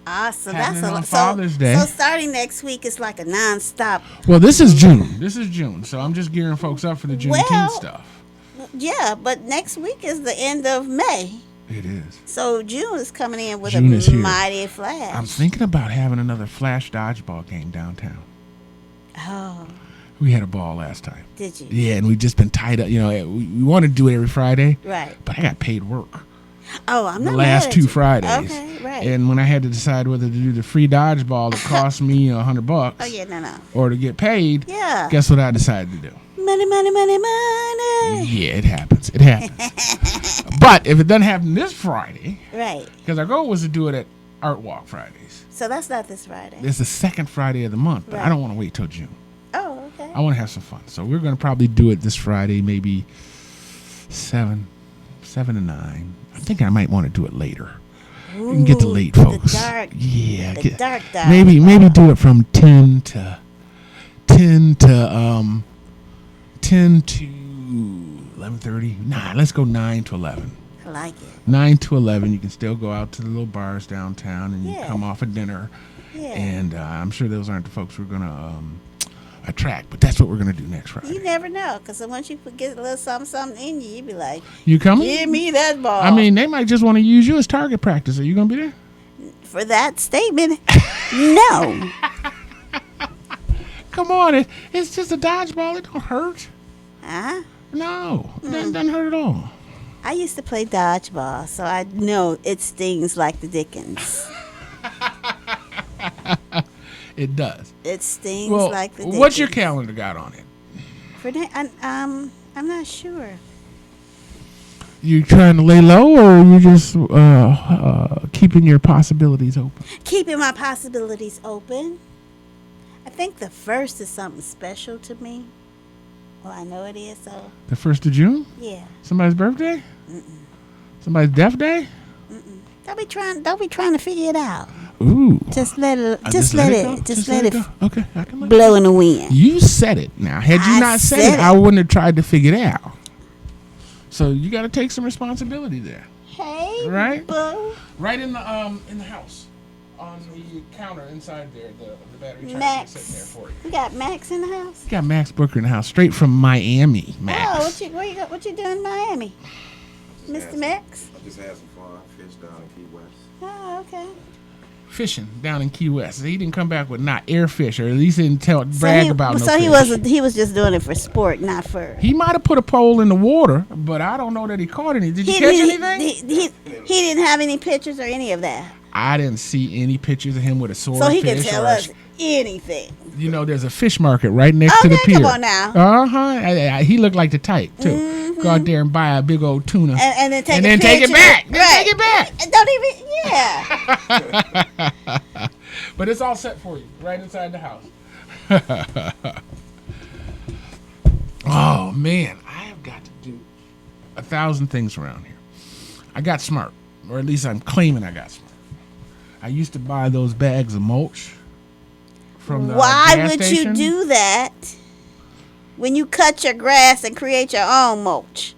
Awesome. Happening That's a on lot. Father's Day. So starting next week, it's like a nonstop. Well, this is June. So I'm just gearing folks up for the Juneteenth stuff. Yeah, but next week is the end of May. It is. So June is coming in with June is a here. mighty flash. I'm thinking about having another flash dodgeball game downtown. Oh, We had a ball last time. did you? Yeah, and we've just been tied up. You know, we want to do it every Friday. Right. But I got paid work Oh, I'm the not last mad at 2 you. Fridays. Okay, right. And when I had to decide whether to do the free dodgeball that cost me $100 Oh yeah, no. or to get paid, Yeah. guess what I decided to do? Money, money, money, money. Yeah, it happens. It happens. But if it doesn't happen this Friday, Right. because our goal was to do it at Art Walk Fridays. So that's not this Friday. It's the second Friday of the month, but I Right. don't want to wait till June. Oh, okay. I want to have some fun. So we're going to probably do it this Friday, maybe 7 to 9. I think I might want to do it later. You can get the late folks. The dark. Yeah. The dark. Maybe do it from 10 to 11:30. Nah, let's go 9 to 11. I like it. 9 to 11. You can still go out to the little bars downtown and you Yeah. come off a dinner. Yeah. And I'm sure those aren't the folks we're going to attract, but that's what we're going to do next Friday. You never know, because once you get a little something in you, you be like, You coming? give me that ball. I mean, they might just want to use you as target practice. Are you going to be there? For that statement, no. Come on. It's just a dodgeball. It don't hurt. Uh-huh. No. It doesn't hurt at all. I used to play dodgeball, so I know it stings like the dickens. It does. It stings Well, like the dickens. what's your calendar got on it? For that, I'm not sure. You trying to lay low, or you just keeping your possibilities open? Keeping my possibilities open. I think the 1st is something special to me. Well, I know it is, so The 1st of June? yeah. Somebody's birthday? Somebody's death day? Don't be trying to figure it out. Ooh. Just let it. Go? Just let it go. Okay, I can let blow in the wind. You said it. Now, had you I not said said it, it. I wouldn't have tried to figure it out. So you got to take some responsibility there. Hey, Right? boo. Right in the house. on the counter inside there. The battery charger is Max. sitting there for you. You got Max in the house? We got Max Booker in the house, straight from Miami. Max. Oh, what you doing in Miami, Mr. Max? I just had some fun. Fished down in Key West. Oh, okay. Fishing down in Key West. He didn't come back with not air fish, or at least he didn't brag about no So fish. he was just doing it for sport, not for. He might have put a pole in the water, but I don't know that he caught any. Did you catch anything? He didn't have any pictures or any of that. I didn't see any pictures of him with a swordfish. So he can tell us anything. You know, there's a fish market right next to the pier. Come on now. He looked like the type too. Mm-hmm. Go out there and buy a big old tuna, and then take it back. Right. Take it back. Don't even. Yeah. But it's all set for you right inside the house. Oh man, I have got to do 1,000 things around here. I got smart, or at least I'm claiming I got smart. I used to buy those bags of mulch from the Why gas would station. you do that when you cut your grass and create your own mulch?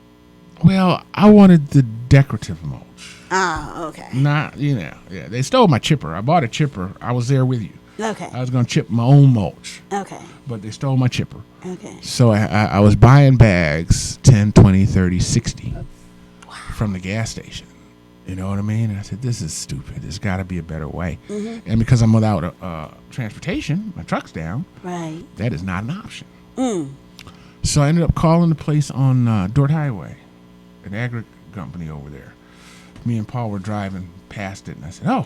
Well, I wanted the decorative mulch. Oh, okay. Not, they stole my chipper. I bought a chipper. I was there with you. Okay. I was going to chip my own mulch, Okay. but they stole my chipper. Okay. So I was buying bags 10, 20, 30, 60 from the gas station. You know what I mean? And I said, this is stupid. There's got to be a better way. Mm-hmm. And because I'm without transportation, my truck's down, Right. that is not an option. Mm. So I ended up calling the place on Dort Highway, an agri company over there. Me and Paul were driving past it, and I said, oh.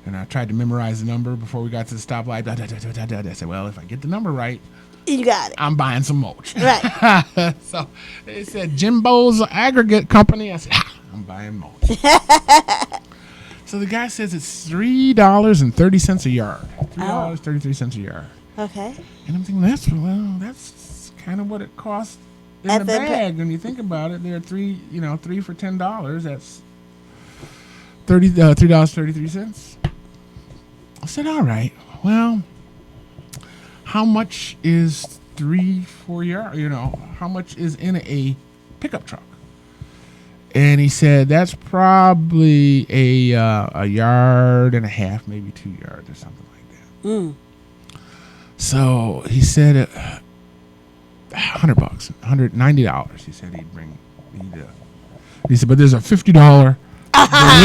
And I tried to memorize the number before we got to the stoplight. Da, da, da, da, da, da. I said, well, if I get the number right, You got it. I'm buying some mulch. Right. So they said, Jimbo's Aggregate Company. I said, I'm buying mulch. So the guy says it's $3.30 a yard. $3.33 a yard. Okay. And I'm thinking, that's kind of what it costs in At the the bag. When you think about it, there are three for $10. That's $3.33. I said, all right, well, how much is 3-4 yards? How much is in a pickup truck? And he said that's probably a yard and a half, maybe 2 yards or something like that. Mm. So he said $100, $190. He said he'd bring. He said, but there's a $50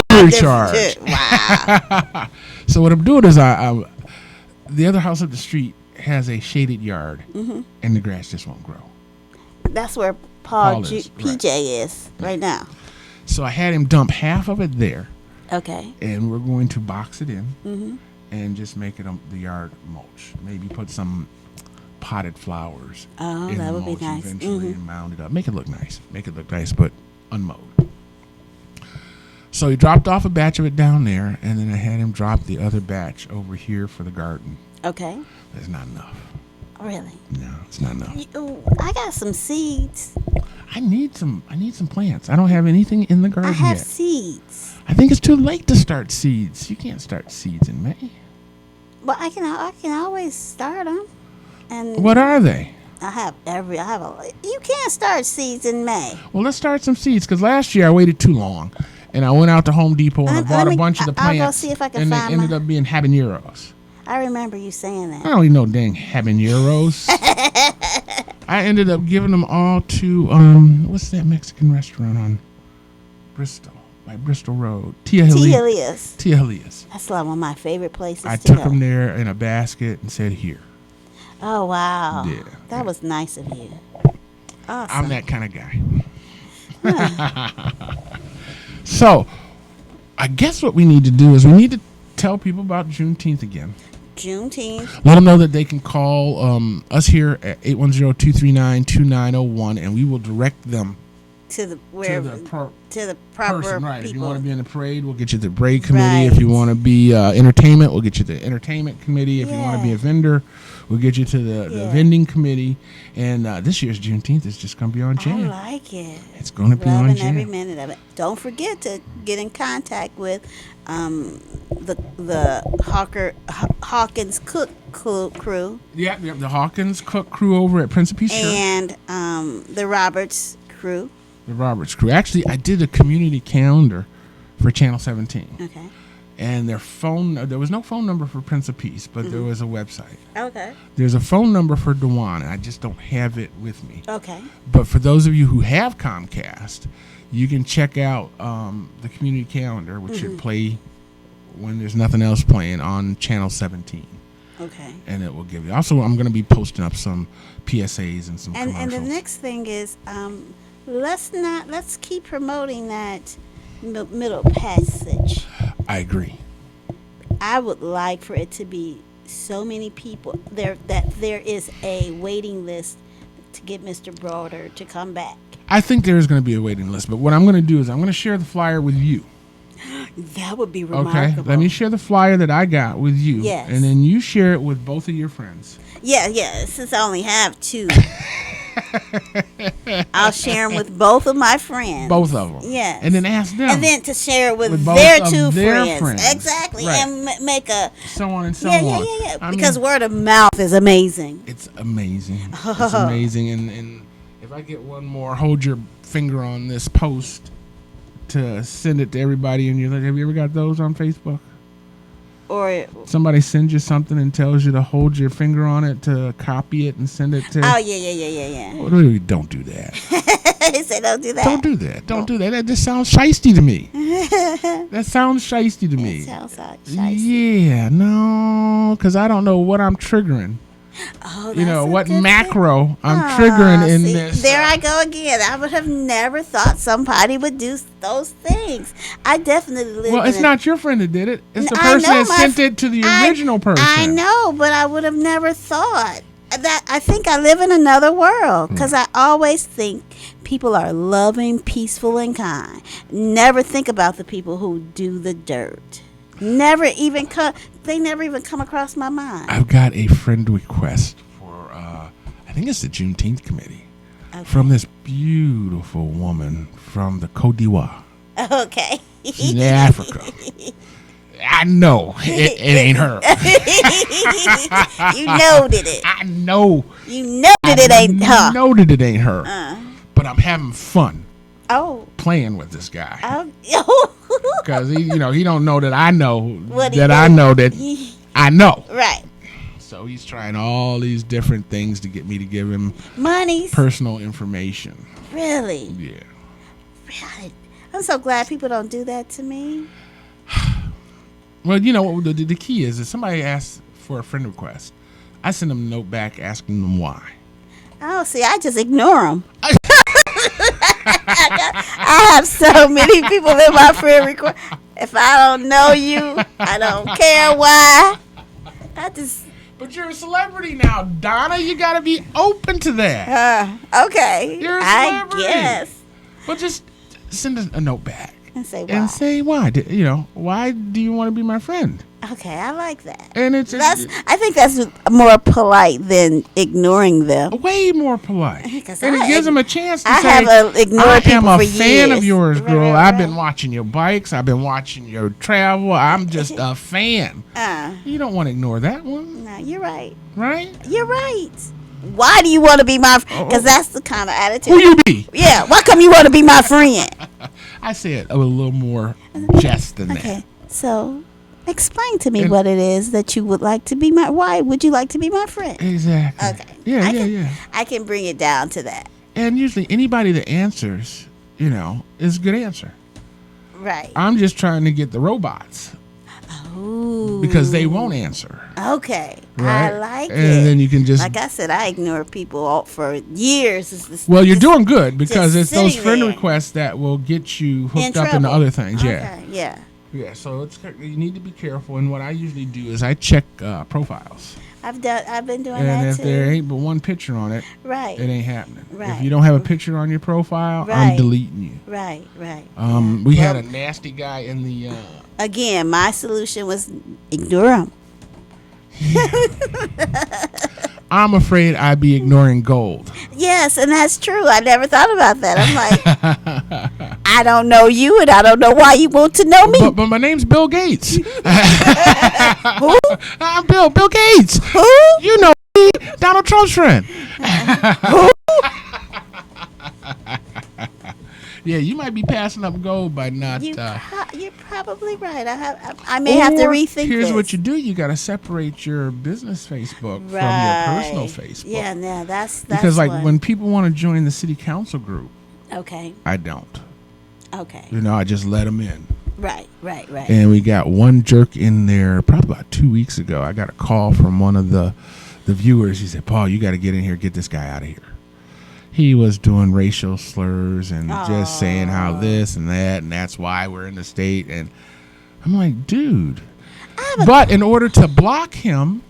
delivery charge. Wow. So what I'm doing is the other house up the street has a shaded yard, Mm-hmm. and the grass just won't grow. That's where Paul Paul is, PJ is right now. So I had him dump half of it there, Okay. and we're going to box it in Mm-hmm. and just make it the yard mulch. Maybe put some potted flowers Oh, in that the would be mulch nice. eventually Mhm. and mound it up. Make it look nice, but unmowed. So he dropped off a batch of it down there, and then I had him drop the other batch over here for the garden. Okay. That's not enough. Really? No, it's not enough. I got some seeds. I need some plants. I don't have anything in the garden I have yet. seeds. I think it's too late to start seeds. You can't start seeds in May. But I can always start them. And What are they? you can't start seeds in May. Well, let's start some seeds, because last year I waited too long, and I went out to Home Depot and I bought a bunch of the I'll plants, go see if I can and they find ended up being habaneros. I remember you saying I that. don't even know dang habaneros. I ended up giving them all to what's that Mexican restaurant on Bristol, by Bristol Road? Tia Elias. Elias. That's like one of my favorite places I to took go. them there in a basket and said, "Here." Oh, wow. Yeah. That was nice of you. Awesome. I'm that kind of guy. So, I guess what we need to do is we need to tell people about Juneteenth again. Juneteenth. Let them know that they can call us here at 810-239-2901, and we will direct them To the proper person. Right. If you people. want to be in the parade, we'll get you the parade committee. If Right. you want to be entertainment, we'll get you the entertainment committee. If you want to be a Yeah. vendor, we'll get you to the Yeah. vending committee. And this year's Juneteenth is just going to be on I Jan. like it. It's going to be on Loving Jan. every minute of it. Don't forget to get in contact with the Hawkins Cook crew Yeah, the Hawkins Cook crew over at Principe Shirt. and the Roberts crew. The Roberts crew. Actually, I did a community calendar for Channel 17. Okay. and there was no phone number for Prince of Peace, but there was a website. Okay. There's a phone number for Dewan, and I just don't have it with me. Okay. But for those of you who have Comcast, you can check out the community calendar, which should play when there's nothing else playing on channel 17. Okay. And it will give you. Also, I'm going to be posting up some PSAs and some commercials. And the next thing is, let's keep promoting that middle passage. I agree. I would like for it to be so many people there that there is a waiting list to get Mr. Broder to come back. I think there is going to be a waiting list, but what I'm going to do is I'm going to share the flyer with you. That would be remarkable. Okay, let me share the flyer that I got with you. Yes. And then you share it with both of your friends. Yeah, since I only have 2. I'll share them with both of my friends. Both of them. Yes. And then ask them. And then to share it with both their of 2 their friends. Exactly. Right. And make a... So on and so yeah, on. Yeah. Because word of mouth is amazing. It's amazing. It's amazing. And if I get one more, hold your finger on this post to send it to everybody in your life. Have you ever got those on Facebook? Or somebody sends you something and tells you to hold your finger on it to copy it and send it to. Oh yeah. Don't do that. He said, "Don't do that. Don't do that. Don't do that. That just sounds shisty to me. That sounds shisty to me. It sounds like shiesty. Yeah, no, because I don't know what I'm triggering. Oh, you know what good macro thing. I'm triggering in See, this. There I go again. I would have never thought somebody would do those things. I definitely live. Well, it's not your friend that did it. It's the I person know that sent it to the original person. I know, but I would have never thought that. I think I live in another world because I always think people are loving, peaceful, and kind. Never think about the people who do the dirt. Never even they never even come across my mind. I've got a friend request for, I think it's the Juneteenth committee, from this beautiful woman from the Côte d'Ivoire. Okay. She's in Africa. I know it ain't her. You noted it. I know. You noted it ain't her. I know that it ain't her. But I'm having fun. Oh. Playing with this guy. Oh. Because he don't know that I know What that I know that I know. Right. So he's trying all these different things to get me to give him Monies. personal information. Really? Yeah. Really? I'm so glad people don't do that to me. Well, you know what the key is if somebody asks for a friend request, I send them a note back asking them why. Oh, see, I just ignore them. I have so many people in my friend request. If I don't know you, I don't care why. But you're a celebrity now, Donna. You got to be open to that. Okay. You're a I celebrity. guess. Well, just send a note back. And say why. And say why. Why do you want to be my friend? Okay, I like that. And I think that's more polite than ignoring them. Way more polite. And it gives them a chance to say, I have ignored people for years. I am a fan of yours, girl. Right. I've been watching your bikes. I've been watching your travel. I'm just a fan. You don't want to ignore that one. No, you're right. Right? You're right. Why do you want to be my friend? Because that's the kind of attitude. Who you be? Yeah, why come you want to be my friend? I said a little more jest than that. Okay, so explain to me what it is that you would like to be why would you like to be my friend? Exactly. Okay. Yeah. I can bring it down to that. And usually anybody that answers, is a good answer. Right. I'm just trying to get the robots. Ooh. Because they won't answer. Okay. Right? I like it. And then you can just... Like I said, I ignore people for years. Well, you're doing good because it's those friend there. requests that will get you hooked up trouble. into other things. Okay. Yeah. Yeah, so you need to be careful. And what I usually do is I check profiles. I've been doing that And if too. there ain't but one picture on it, right, it ain't happening. Right. If you don't have a picture on your profile, I'm deleting you. Right. We had a nasty guy in the... Again, my solution was ignore him. I'm afraid I'd be ignoring gold. Yes, and that's true. I never thought about that. I'm like, I don't know you, and I don't know why you want to know me. But my name's Bill Gates. Who? I'm Bill Gates. Who? You know me, Donald Trump's friend. Who? Yeah, you might be passing up gold by not. You're probably right. I may have to rethink Here's this. what you do: you got to separate your business Facebook from your personal Facebook. Yeah, now that's because like one. when people want to join the city council group, Okay. I don't. Okay. I just let them in. Right. And we got one jerk in there probably about 2 weeks ago. I got a call from one of the viewers. He said, "Paul, you got to get in here, get this guy out of here." He was doing racial slurs and just saying how this and that, and that's why we're in the state. And I'm like, dude. But in order to block him,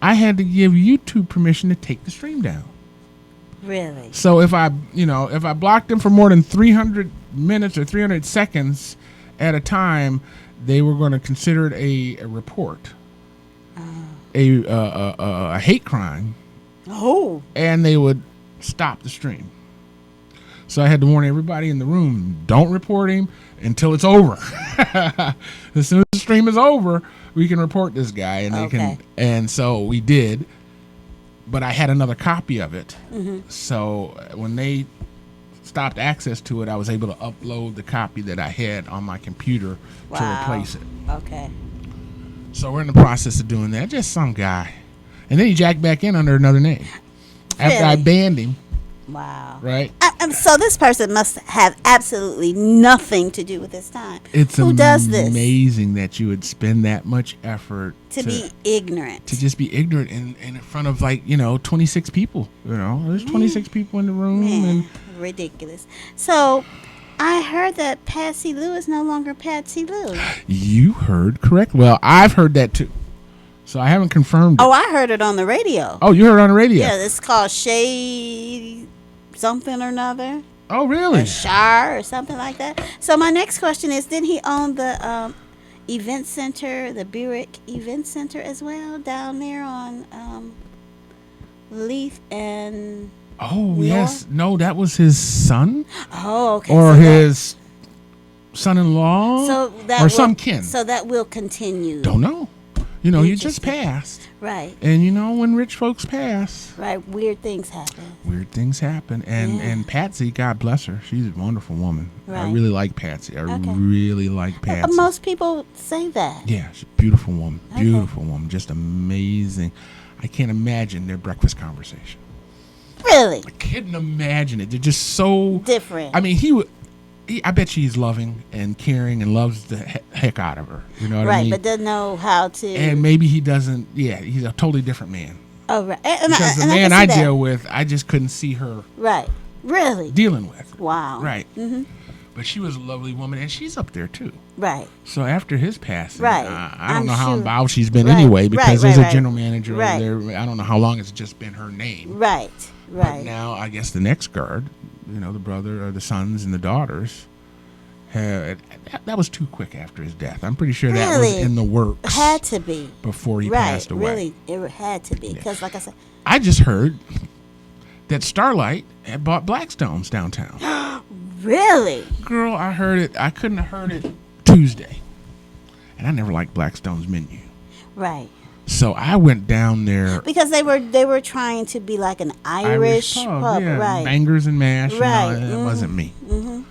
I had to give YouTube permission to take the stream down. Really? So if I blocked him for more than 300 minutes or 300 seconds at a time, they were going to consider it a report, a hate crime. Oh. And they would stop the stream. So I had to warn everybody in the room, don't report him until it's over. As soon as the stream is over, we can report this guy, and they can. And so we did. But I had another copy of it. Mm-hmm. So when they stopped access to it, I was able to upload the copy that I had on my computer to replace it. Okay. So we're in the process of doing that. Just some guy. And then he jacked back in under another name. After I banned him. Wow. Right? So this person must have absolutely nothing to do with this time. Who does this? It's amazing that you would spend that much effort to be ignorant. To just be ignorant in front of 26 people. There's 26 people in the room. And ridiculous. So I heard that Patsy Lou is no longer Patsy Lou. You heard correct. Well, I've heard that too. So I haven't confirmed it. Oh, I heard it on the radio. Oh, you heard it on the radio? Yeah, it's called Shay something or another. Oh, really? Or Shar or something like that. So my next question is, didn't he own the event center, the Burrick Event Center as well, down there on Leith and North? Yes. No, that was his son. Oh, okay. Or his son-in-law? Or some kin. So that will continue. Don't know. You just passed. Right. And when rich folks pass. Right. Weird things happen. And Patsy, God bless her. She's a wonderful woman. Right. I really like Patsy. I really like Patsy. Most people say that. Yeah, she's a beautiful woman. Beautiful woman. Just amazing. I can't imagine their breakfast conversation. Really? I couldn't imagine it. They're just so different. I mean, I bet she's loving and caring and loves the heck out of her. You know what I mean? Right, but doesn't know how to. And maybe he doesn't. Yeah, he's a totally different man. Oh, right. Because the man I deal with, I just couldn't see her. Right. Really? Dealing with. Wow. Right. Mm-hmm. But she was a lovely woman, and she's up there too. Right. So after his passing, I don't know how involved she's been anyway, because there's a general manager over there. I don't know how long it's just been her name. Right. But now I guess the next guard, the brother or the sons and the daughters, that was too quick after his death. I'm pretty sure that was in the works. It had to be before he passed away. Really, it had to be because, like I said, I just heard that Starlight had bought Blackstones downtown. Really? Girl, I heard it. I couldn't have heard it Tuesday, and I never liked Blackstone's menu. Right. So I went down there because they were trying to be like an Irish pub, yeah, right? Bangers and mash, right? That wasn't me. Mm-hmm.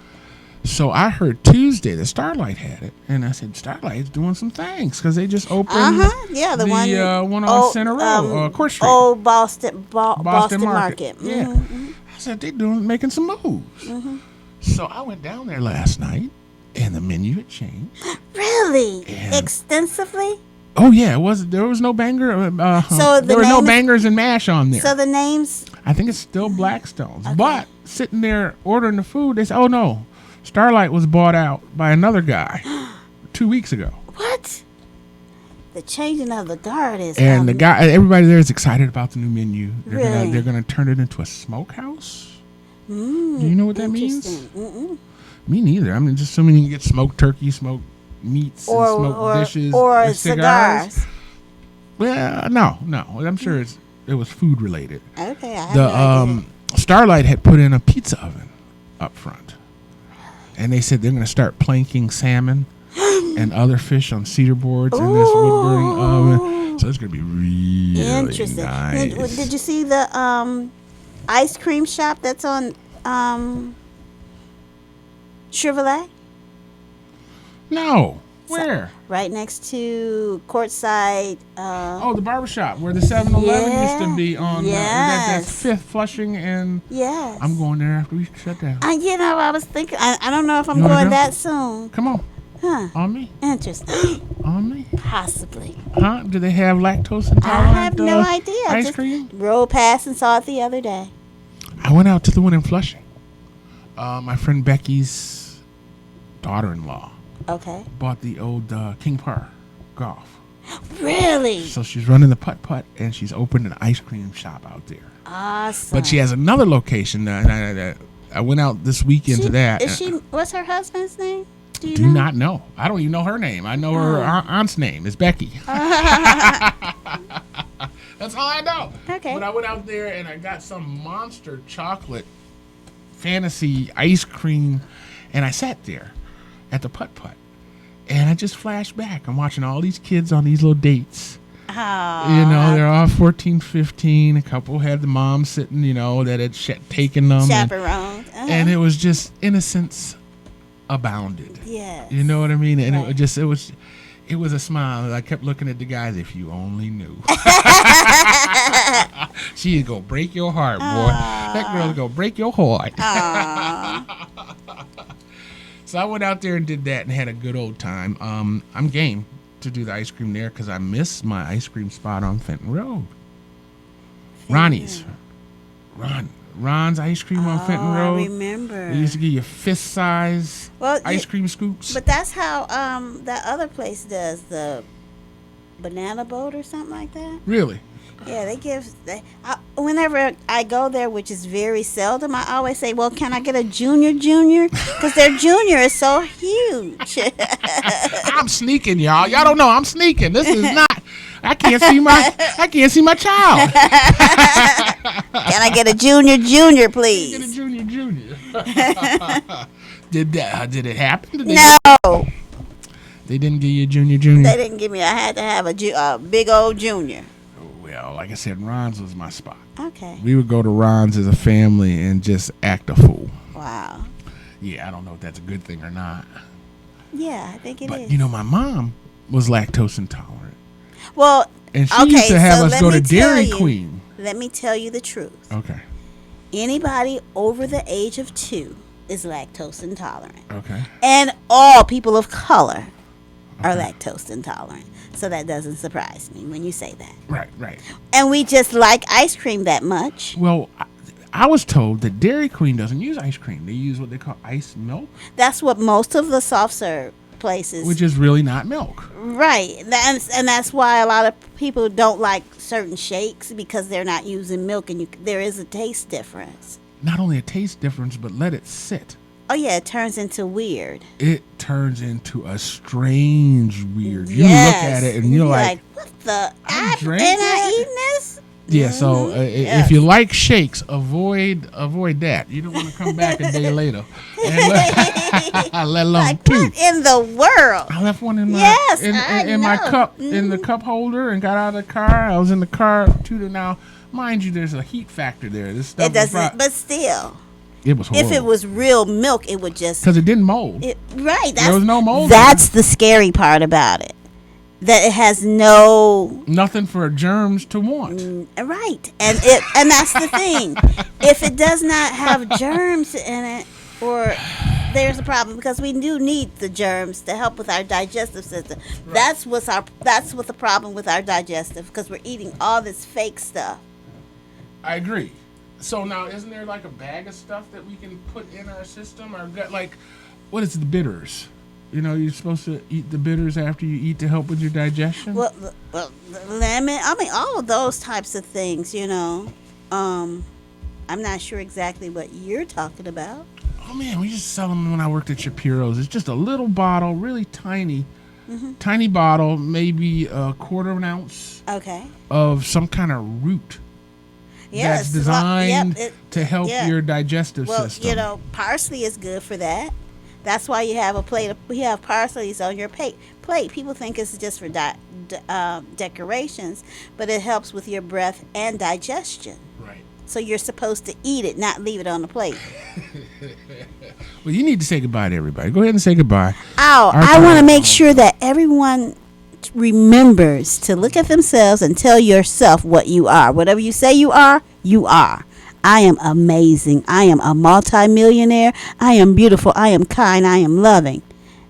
So I heard Tuesday that Starlight had it, and I said Starlight's doing some things because they just opened the one on Center Row, Court Street, old Boston Market. Yeah, mm-hmm. I said they're making some moves. Mm-hmm. So I went down there last night, and the menu had changed. Really? Extensively? Oh yeah, there was no banger. So there were no bangers and mash on there. So the names? I think it's still Blackstones. Okay. But sitting there ordering the food, they said, "Oh no, Starlight was bought out by another guy 2 weeks ago." What? The changing of the guard is. And everybody there is excited about the new menu. They're gonna turn it into a smokehouse. Do you know what that means? Mm-mm. Me neither. I mean, just assuming you can get smoked turkey, smoked meats, and smoked dishes, or cigars. Well, no. I'm sure it was food related. Okay, I have no idea. Starlight had put in a pizza oven up front, and they said they're going to start planking salmon and other fish on cedar boards in this wood burning oven. So it's going to be really interesting. Nice. Did you see the ice cream shop that's on Chevrolet? No. Where? Right next to Courtside. Oh, the barbershop where the 7-Eleven used to be on. That's Yes. 5th Flushing, and Yes. I'm going there after we shut down. I was thinking, I don't know if I'm You wanna going go? that soon. Come on. Huh. On me. Interesting. On me. Possibly. Huh? Do they have lactose intolerant I have no idea. I ice just cream? rode past and saw it the other day. I went out to the one in Flushing. My friend Becky's daughter-in-law Okay. bought the old King Par golf. Really? So she's running the putt-putt, and she's opened an ice cream shop out there. Awesome. But she has another location. I went out this weekend to that. What's her husband's name? Do you Do know? not know. I don't even know her name. I know her aunt's name is Becky. That's all I know. Okay. But I went out there and I got some monster chocolate fantasy ice cream, and I sat there at the putt-putt, and I just flashed back. I'm watching all these kids on these little dates. Oh. They're all 14, 15. A couple had the mom sitting, that had taken them. Chaperoned. And it was just innocence abounded. Yes. You know what I mean? And Right. it was a smile. I kept looking at the guys. If you only knew. She's gonna break your heart, boy. That girl's gonna break your heart. So I went out there and did that and had a good old time. I'm game to do the ice cream there because I miss my ice cream spot on Fenton Road. Ronnie's. Ron's ice cream on Fenton Road. I remember. They used to give you fist size ice cream scoops. But that's how that other place does, the banana boat or something like that. Really? Yeah, whenever I go there, which is very seldom, I always say, well, can I get a junior? Because their junior is so huge. I'm sneaking, y'all. Y'all don't know I'm sneaking. This is not. I can't see my child. Can I get a junior, please? Get a junior. Did it happen? No, They didn't give you a junior. they didn't give me. I had to have a big old junior. Well, like I said, Ron's was my spot. Okay. We would go to Ron's as a family and just act a fool. Wow. Yeah, I don't know if that's a good thing or not. Yeah, I think it is. But my mom was lactose intolerant, Well, and she used to have us go to Dairy Queen. Let me tell you the truth. Okay. Anybody over the age of 2 is lactose intolerant. Okay. And all people of color are lactose intolerant. So that doesn't surprise me when you say that. Right. And we just like ice cream that much. Well, I was told that Dairy Queen doesn't use ice cream. They use what they call ice milk. That's what most of the soft serve places. Which is really not milk. Right. And that's why a lot of people don't like certain shakes because they're not using milk and there is a taste difference. Not only a taste difference, but let it sit. Oh, yeah, it turns into weird. It turns into a strange weird. You Yes. look at it and you're like, what the? I drank and that? I eating this? yeah. So Yes. if you like shakes, avoid that. You don't want to come back a day later. And let alone Like, two. what in the world? I left one in my Yes, in my I know. cup in the cup holder and got out of the car. I was in the car now. Mind you, there's a heat factor there. This stuff It doesn't, but still. it was horrible. If it was real milk, it would just. because it didn't mold. Right. There was no mold. That's the scary part about it. That it has no. Nothing for germs to want. Right. And that's the thing. If it does not have germs in it, or there's a problem because we do need the germs to help with our digestive system. Right. That's what the problem with our digestive because we're eating all this fake stuff. I agree. So now, isn't there like a bag of stuff that we can put in our system? Or like, what is the bitters? You're supposed to eat the bitters after you eat to help with your digestion. Well, the lemon. I mean, all of those types of things. I'm not sure exactly what you're talking about. Oh man, we used to sell them when I worked at Shapiro's. It's just a little bottle, really tiny, tiny bottle, maybe a quarter of an ounce. Okay. Of some kind of root. Yes, that's designed to help your digestive system. Well, parsley is good for that. That's why you have you have parsleys on your plate. People think it's just for decorations, but it helps with your breath and digestion. Right. So you're supposed to eat it, not leave it on the plate. Well, you need to say goodbye to everybody. Go ahead and say goodbye. Oh, Our I time- want to make sure that everyone remembers to look at themselves and tell yourself what you are. Whatever you say you are, you are. I am amazing. I am a multimillionaire. I am beautiful. I am kind. I am loving.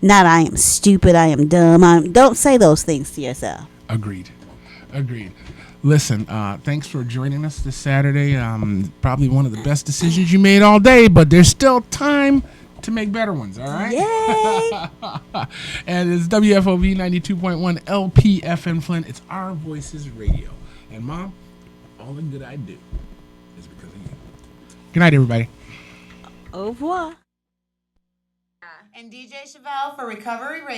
Not I am stupid. I am dumb. Don't say those things to yourself. Agreed. Listen, thanks for joining us this Saturday. Probably one of the best decisions you made all day, but there's still time to make better ones, all right? Yay! And it's WFOV 92.1 LPFM Flint. It's Our Voices Radio. And, Mom, all the good I do is because of you. Good night, everybody. Au revoir. And DJ Chevelle for Recovery Radio.